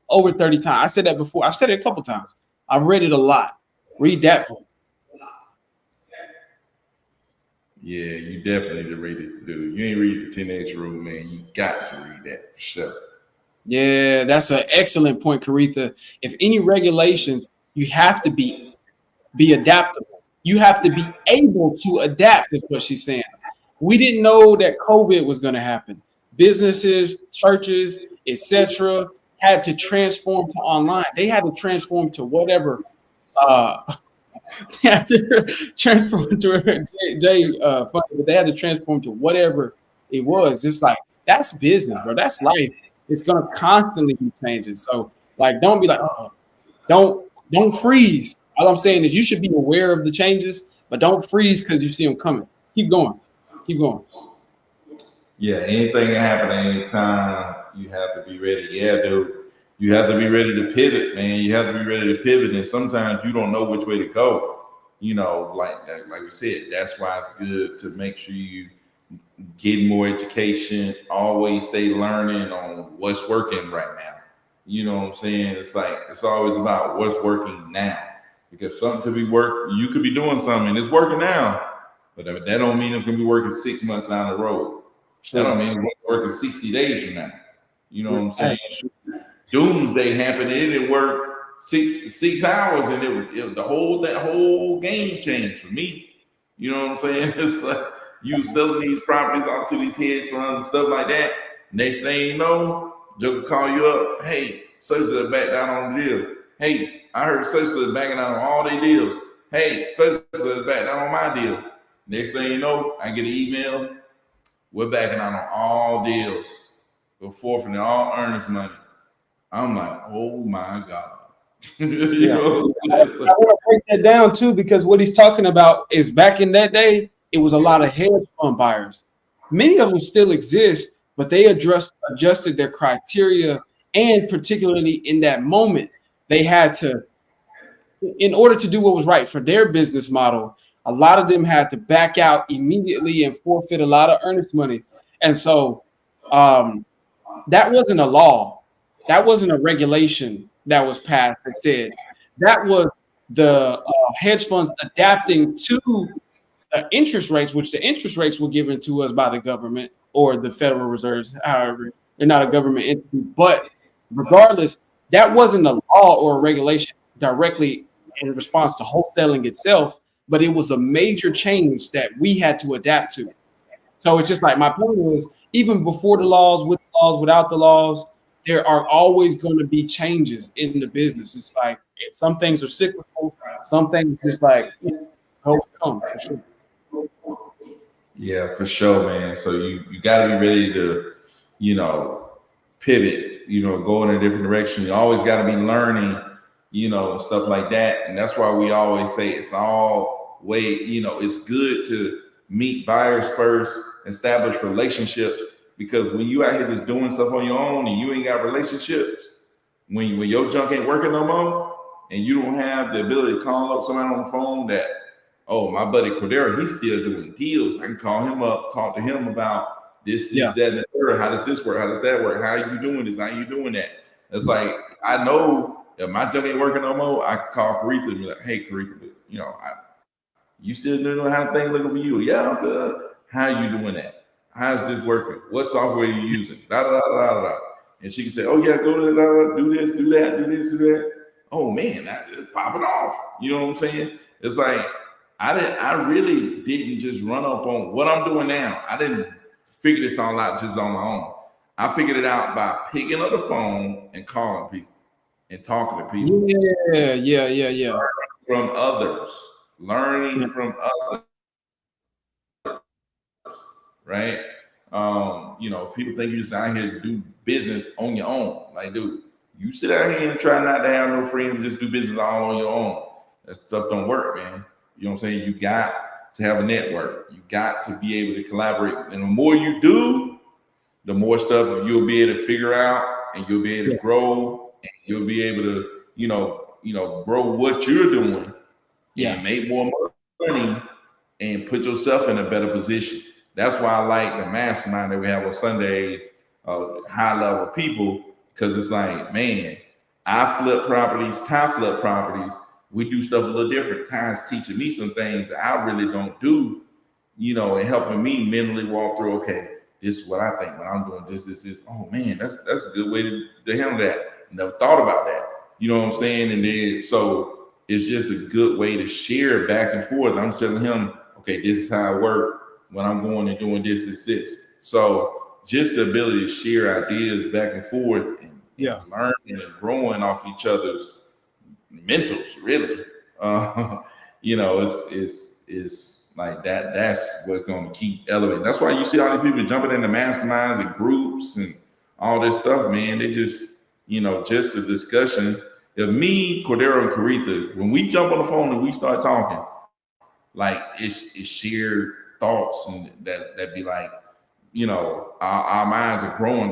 over 30 times. I said that before. I've said it a couple times. I've read it a lot. Read that book. Yeah, you definitely need to read it, dude. You ain't read the 10x rule, man. You got to read that for sure. Yeah, that's an excellent point, Caretha. If any regulations, you have to be adaptable. You have to be able to adapt, is what she's saying. We didn't know that COVID was going to happen. Businesses, churches, etc., had to transform to online. They had to transform to whatever. They had to transform to but they had to transform to whatever it was. Just like that's business, bro. That's life. It's gonna constantly be changing. So, like, don't be like, oh, don't freeze. All I'm saying is you should be aware of the changes, but don't freeze because you see them coming. Keep going. Keep going. Yeah, anything can happen at any time. You have to be ready. You have to be ready to pivot, man. You have to be ready to pivot, and sometimes you don't know which way to go. You know, like we said, that's why it's good to make sure you get more education. Always stay learning on what's working right now. You know what I'm saying? It's like it's always about what's working now, because something could be you could be doing something and it's working now, but that don't mean it's gonna be working 6 months down the road. That don't mean it's working 60 days from now. You know what I'm saying? Doomsday happened, it didn't work 6 hours, and the whole game changed for me. You know what I'm saying? It's like you selling these properties out to these hedge funds and stuff like that. Next thing you know, they'll call you up. Hey, such is back down on the deal. Hey, I heard such is backing out on all their deals. Hey, such is back down on my deal. Next thing you know, I get an email. We're backing out on all deals. We're forfeiting all earnest money. I'm like, oh my God. You know? I want to break that down too, because what he's talking about is back in that day, it was a lot of hedge fund buyers. Many of them still exist, but they adjusted their criteria, and particularly in that moment, they had to, in order to do what was right for their business model, a lot of them had to back out immediately and forfeit a lot of earnest money. And so that wasn't a law. That wasn't a regulation that was passed that said that was the hedge funds adapting to interest rates, which the interest rates were given to us by the government or the Federal Reserves. However, they're not a government entity, but regardless, that wasn't a law or a regulation directly in response to wholesaling itself, but it was a major change that we had to adapt to. So it's just like my point was, even before the laws, with the laws, without the laws, there are always going to be changes in the business. It's like some things are cyclical, some things just like come for sure. Yeah, for sure, man. So you got to be ready to, pivot, go in a different direction. You always got to be learning, and stuff like that. And that's why we always say it's it's good to meet buyers first, establish relationships, because when you out here just doing stuff on your own and you ain't got relationships, when your junk ain't working no more and you don't have the ability to call up somebody on the phone that, oh, my buddy Cordero, he's still doing deals. I can call him up, talk to him about this, that, and the third. How does this work? How does that work? How are you doing this? How are you doing that? It's like, I know if my junk ain't working no more, I can call Caretha and be like, hey, Caretha, you still doing how things looking for you? Yeah, I'm good. How are you doing that? How's this working? What software are you using? Da, da, da, da, da. And she can say, oh, yeah, go to do this, do that, do this, do that. Oh, man, that is popping off. You know what I'm saying? It's like, I really didn't just run up on what I'm doing now. I didn't figure this all out just on my own. I figured it out by picking up the phone and calling people and talking to people. Yeah. From others, learning from others, right? People think you just out here to do business on your own. Like, dude, you sit out here and try not to have no friends, just do business all on your own. That stuff don't work, man. You know what I'm saying? You got to have a network. You got to be able to collaborate. And the more you do, the more stuff you'll be able to figure out, and you'll be able to grow, and you'll be able to, grow what you're doing, and make more money and put yourself in a better position. That's why I like the mastermind that we have on Sundays, high level people, because it's like, man, I flip properties, Ty flip properties. We do stuff a little different. Ty's teaching me some things that I really don't do, and helping me mentally walk through, okay, this is what I think when I'm doing this. Oh man, that's a good way to handle that. Never thought about that. You know what I'm saying? And then so it's just a good way to share back and forth. I'm telling him, okay, this is how I work when I'm going and doing this. So just the ability to share ideas back and forth and learning and growing off each other's mentals, really. It's like that. That's what's going to keep elevating. That's why you see all these people jumping into masterminds and groups and all this stuff, man. They just, just a discussion. If me, Cordero, and Caretha, when we jump on the phone and we start talking, like it's shared thoughts, and that be like, our minds are growing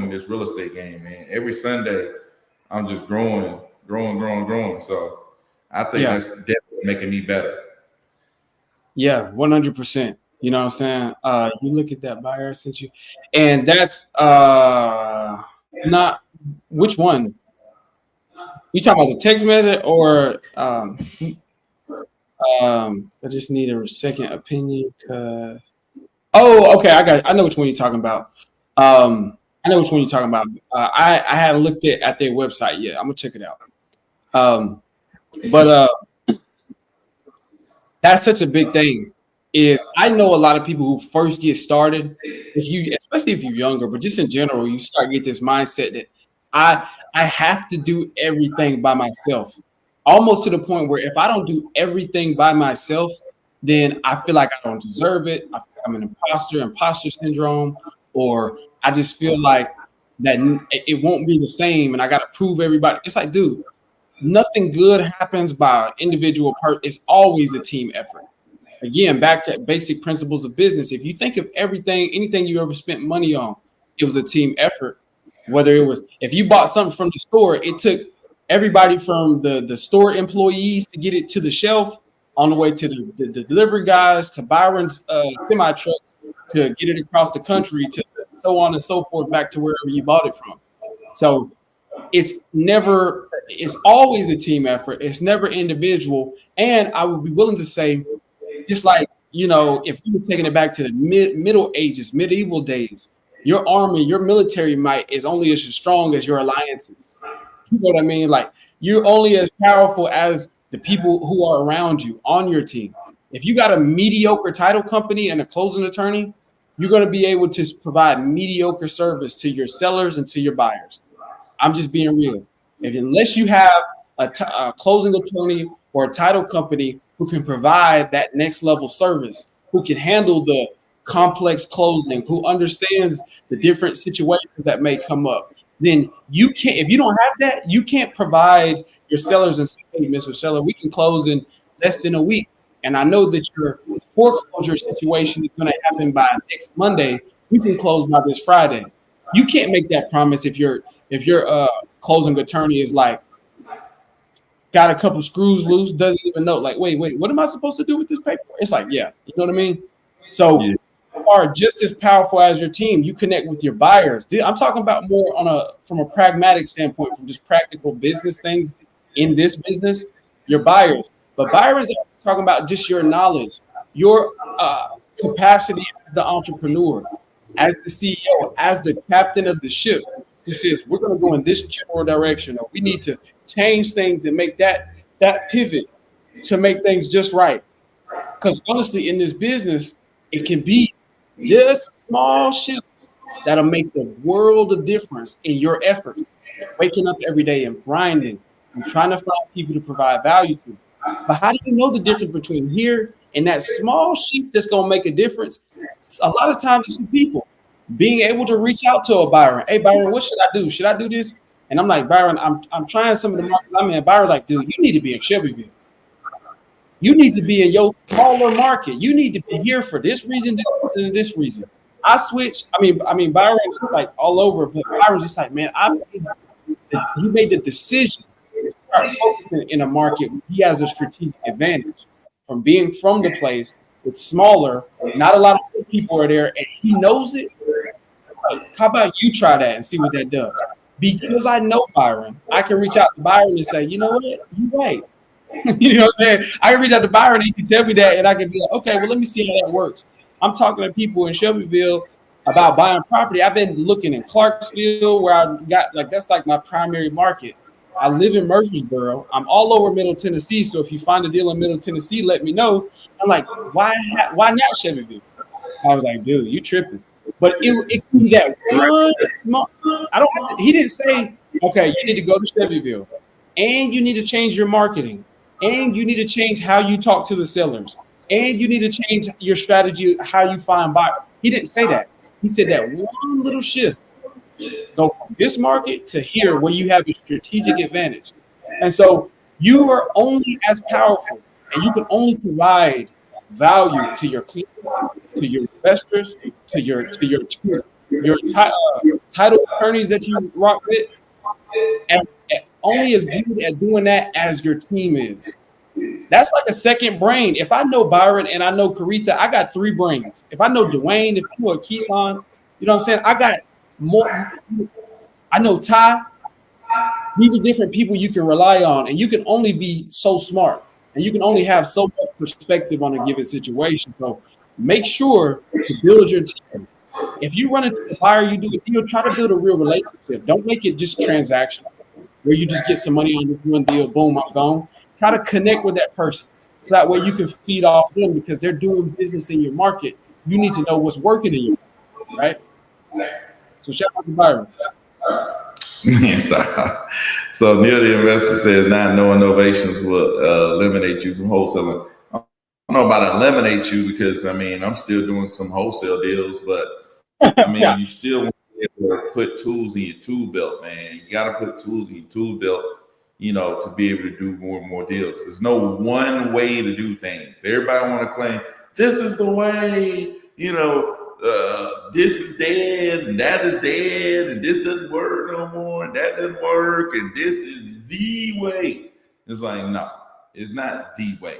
in this real estate game, man. Every Sunday, I'm just growing. So I think that's definitely making me better. Yeah, 100%. You know what I'm saying? You look at that buyer I sent you, and that's not which one. You talking about the text message or I just need a second opinion because okay, I know which one you're talking about. I know which one you're talking about. I haven't looked at their website yet. I'm gonna check it out. But that's such a big thing. Is I know a lot of people who first get started, especially if you're younger, but just in general, you start get this mindset that I have to do everything by myself, almost to the point where if I don't do everything by myself, then I feel like I don't deserve it. I feel like I'm an imposter syndrome, or I just feel like that it won't be the same, and I got to prove everybody. It's like, dude, nothing good happens by individual part. It's always a team effort. Again, back to basic principles of business. If you think of anything you ever spent money on, it was a team effort. Whether it was, if you bought something from the store, it took everybody from the store employees to get it to the shelf. on the way to the delivery guys, to Byron's semi truck, to get it across the country, to so on and so forth, back to wherever you bought it from. So it's always a team effort. It's never individual. And I would be willing to say, just like, if you were taking it back to the Middle Ages, medieval days, your army, your military might is only as strong as your alliances. You know what I mean? Like, you're only as powerful as the people who are around you on your team. If you got a mediocre title company and a closing attorney, you're going to be able to provide mediocre service to your sellers and to your buyers. I'm just being real. Unless you have a closing attorney or a title company who can provide that next level service, who can handle the complex closing, who understands the different situations that may come up, then you can't. If you don't have that, you can't provide your sellers and say, "Hey, Mr. Seller, we can close in less than a week." And I know that your foreclosure situation is going to happen by next Monday. We can close by this Friday. You can't make that promise if your closing attorney is like, got a couple screws loose, doesn't even know, like, wait, what am I supposed to do with this paper? It's like, yeah, you know what I mean? So you are just as powerful as your team. You connect with your buyers. I'm talking about more from a pragmatic standpoint, from just practical business things in this business, your buyers. But buyers are talking about just your knowledge, your capacity as the entrepreneur, as the CEO, as the captain of the ship, who says, we're going to go in this general direction, or we need to change things and make that pivot to make things just right. Because honestly, in this business, it can be just a small shift that'll make the world of difference in your efforts. Waking up every day and grinding and trying to find people to provide value to. But how do you know the difference between here and that small shift that's going to make a difference? A lot of times it's the people. Being able to reach out to a Byron. Hey, Byron, what should I do? Should I do this? And I'm like, Byron, I'm trying some of the markets I'm in. Byron like, dude, you need to be in Shelbyville. You need to be in your smaller market. You need to be here for this reason, this reason, and this reason. I switched. I mean, Byron's like all over, but Byron's just like, man, he made the decision to start focusing in a market where he has a strategic advantage from being from the place. It's smaller. Not a lot of people are there, and he knows it. How about you try that and see what that does? Because I know Byron, I can reach out to Byron and say, you know what, you're right. You know what I'm saying? I can reach out to Byron and he can tell me that, and I can be like, okay, well, let me see how that works. I'm talking to people in Shelbyville about buying property. I've been looking in Clarksville, where I got that's like my primary market. I live in Murfreesboro. I'm all over Middle Tennessee. So if you find a deal in Middle Tennessee, let me know. I'm like, why not Shelbyville? I was like, dude, you tripping. But it could be that one small. He didn't say, okay, you need to go to Shelbyville, and you need to change your marketing, and you need to change how you talk to the sellers, and you need to change your strategy, how you find buyers. He didn't say that. He said that one little shift, go from this market to here, where you have a strategic advantage. And so you are only as powerful, and you can only provide value to your clients, to your investors, to your title attorneys that you rock with, and only as good at doing that as your team is. That's like a second brain. If I know Byron and I know Caretha, I got three brains. If I know Dwayne, if I know Keelan, you know what I'm saying? I got more. I know Ty. These are different people you can rely on, and you can only be so smart, and you can only have so much perspective on a given situation. So make sure to build your team. If you run into a buyer, you do a deal, try to build a real relationship. Don't make it just transactional, where you just get some money on this one deal, boom, I'm gone. Try to connect with that person, so that way you can feed off them, because they're doing business in your market. You need to know what's working in your market, right? So shout out to Byron. Man, stop. So Neil the investor says, not knowing innovations will eliminate you from wholesaling. I don't know about eliminate you, because I'm still doing some wholesale deals, but yeah. You still want to be able to put tools in your tool belt, man. You got to put tools in your tool belt, to be able to do more and more deals. There's no one way to do things. Everybody want to claim this is the way, this is dead and that is dead and this doesn't work no more and that doesn't work and this is the way. It's like, no, it's not the way.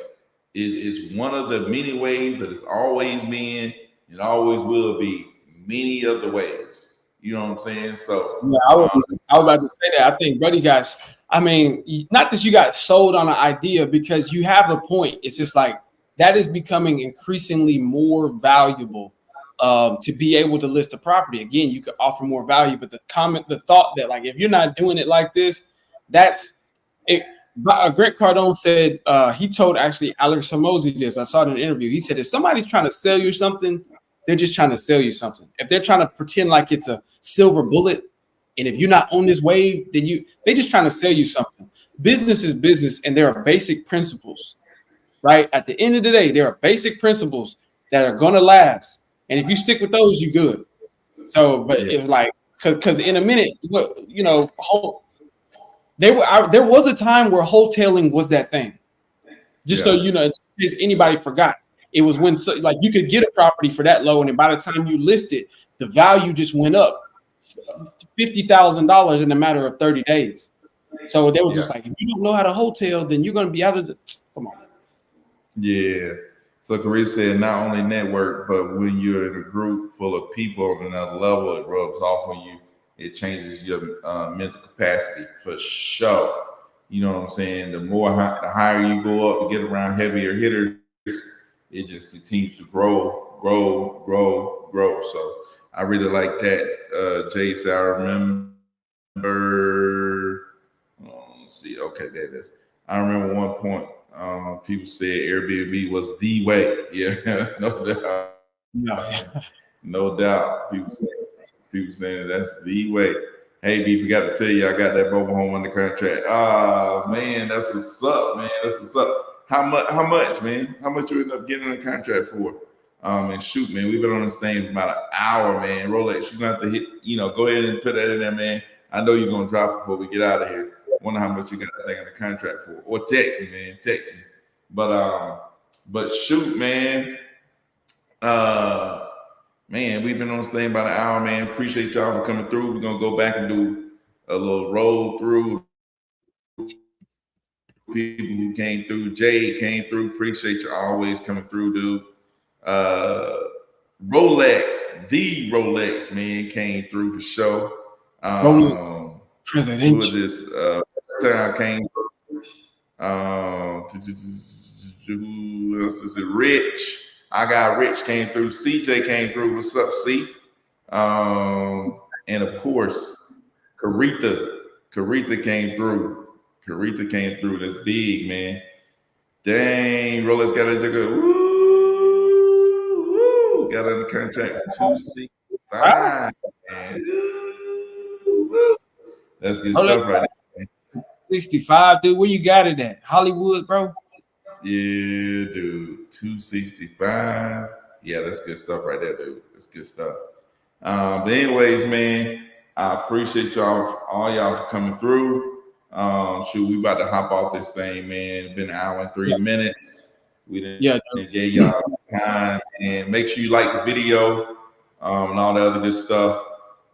is one of the many ways that it's always been and always will be many other ways. You know what I'm saying? So Yeah, I was about to say that. I think Buddy got. I mean, not that you got sold on an idea, because you have a point. It's just like that is becoming increasingly more valuable to be able to list a property. Again, you could offer more value, but the thought that like if you're not doing it like this, that's it. Grant Cardone said he told actually Alex Hormozi this. I saw it in an interview. He said if somebody's trying to sell you something, they're just trying to sell you something. If they're trying to pretend like it's a silver bullet, and if you're not on this wave, then they just trying to sell you something. Business is business, and there are basic principles, right? At the end of the day, there are basic principles that are gonna last, and if you stick with those, you good. So, but it's like because in a minute, you know, there was a time where wholesaling was that thing. Just so you know, in case anybody forgot, it was when like you could get a property for that low, and then by the time you list it, the value just went up $50,000 in a matter of 30 days. So they were just like, if you don't know how to wholesale, then you're going to be out of the. Come on. Yeah. So Carissa said, not only network, but when you're in a group full of people on another level, it rubs off on you. It changes your mental capacity for sure. You know what I'm saying? The higher you go up to get around heavier hitters, it just continues to grow. So I really like that. Jay said, I remember. Let's see. Okay, there it is. I remember one point. People said Airbnb was the way. Yeah, no doubt. No doubt. People saying that's the way. Hey, B, forgot to tell you, I got that mobile home under contract. Ah, man, that's what's up, man. That's what's up. How much, man? How much you end up getting a contract for? And shoot, man, we've been on this thing for about an hour, man. Rolex, you're gonna have to hit, go ahead and put that in there, man. I know you're gonna drop it before we get out of here. Wonder how much you got that thing on the contract for. Or text me, man. Text me. But shoot, man. Man, we've been on this thing about an hour, man. Appreciate y'all for coming through. We're gonna go back and do a little roll through. People who came through. Jay came through. Appreciate you always coming through, dude. Rolex, the Rolex, man, came through for sure. Who was this? Time came through. Who else is it? Rich. I got Rich came through. CJ came through. What's up, C? And of course, Caretha came through. Caretha came through. That's big, man. Dang, Rolex got a jigger. Woo! Got under contract for $265. Man. Woo. That's good stuff right there. 65, dude. Where you got it at? Hollywood, bro? Yeah, dude. 265. Yeah, that's good stuff right there, dude. That's good stuff. But anyways, man, I appreciate all y'all for coming through. Shoot, we about to hop off this thing, man. It's been an hour and 3 minutes. We didn't give y'all time, and make sure you like the video and all the other good stuff.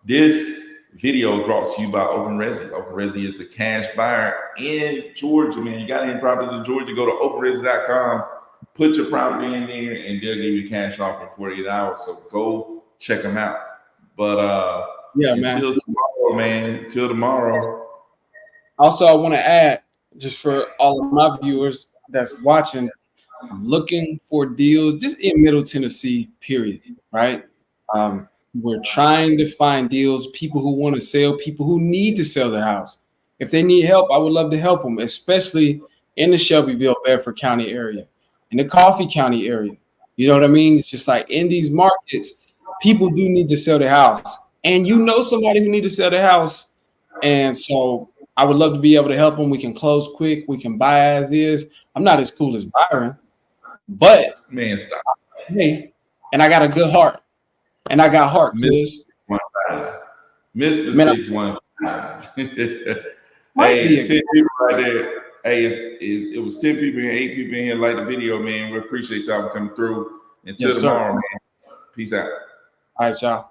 This video brought to you by Open Resi. Open Resi is a cash buyer in Georgia, man. You got any properties in Georgia, go to openresi.com, put your property in there, and they'll give you cash off in 48 hours. So go check them out. But until tomorrow, man. Till tomorrow. Also, I want to add, just for all of my viewers that's watching, I'm looking for deals just in Middle Tennessee, period, right? We're trying to find deals, people who want to sell, people who need to sell their house. If they need help, I would love to help them, especially in the Shelbyville, Bedford County area, in the Coffee County area. You know what I mean? It's just like in these markets, people do need to sell their house. And you know somebody who needs to sell their house. And so I would love to be able to help them. We can close quick. We can buy as is. I'm not as cool as Byron, but man, stop. Hey, and I got a good heart. And I got heart, Mr. 615. Hey, 10 people right there. Hey, it was 10 people and 8 people in here like the video, man. We appreciate y'all for coming through. Until tomorrow, man. Peace out. All right, y'all.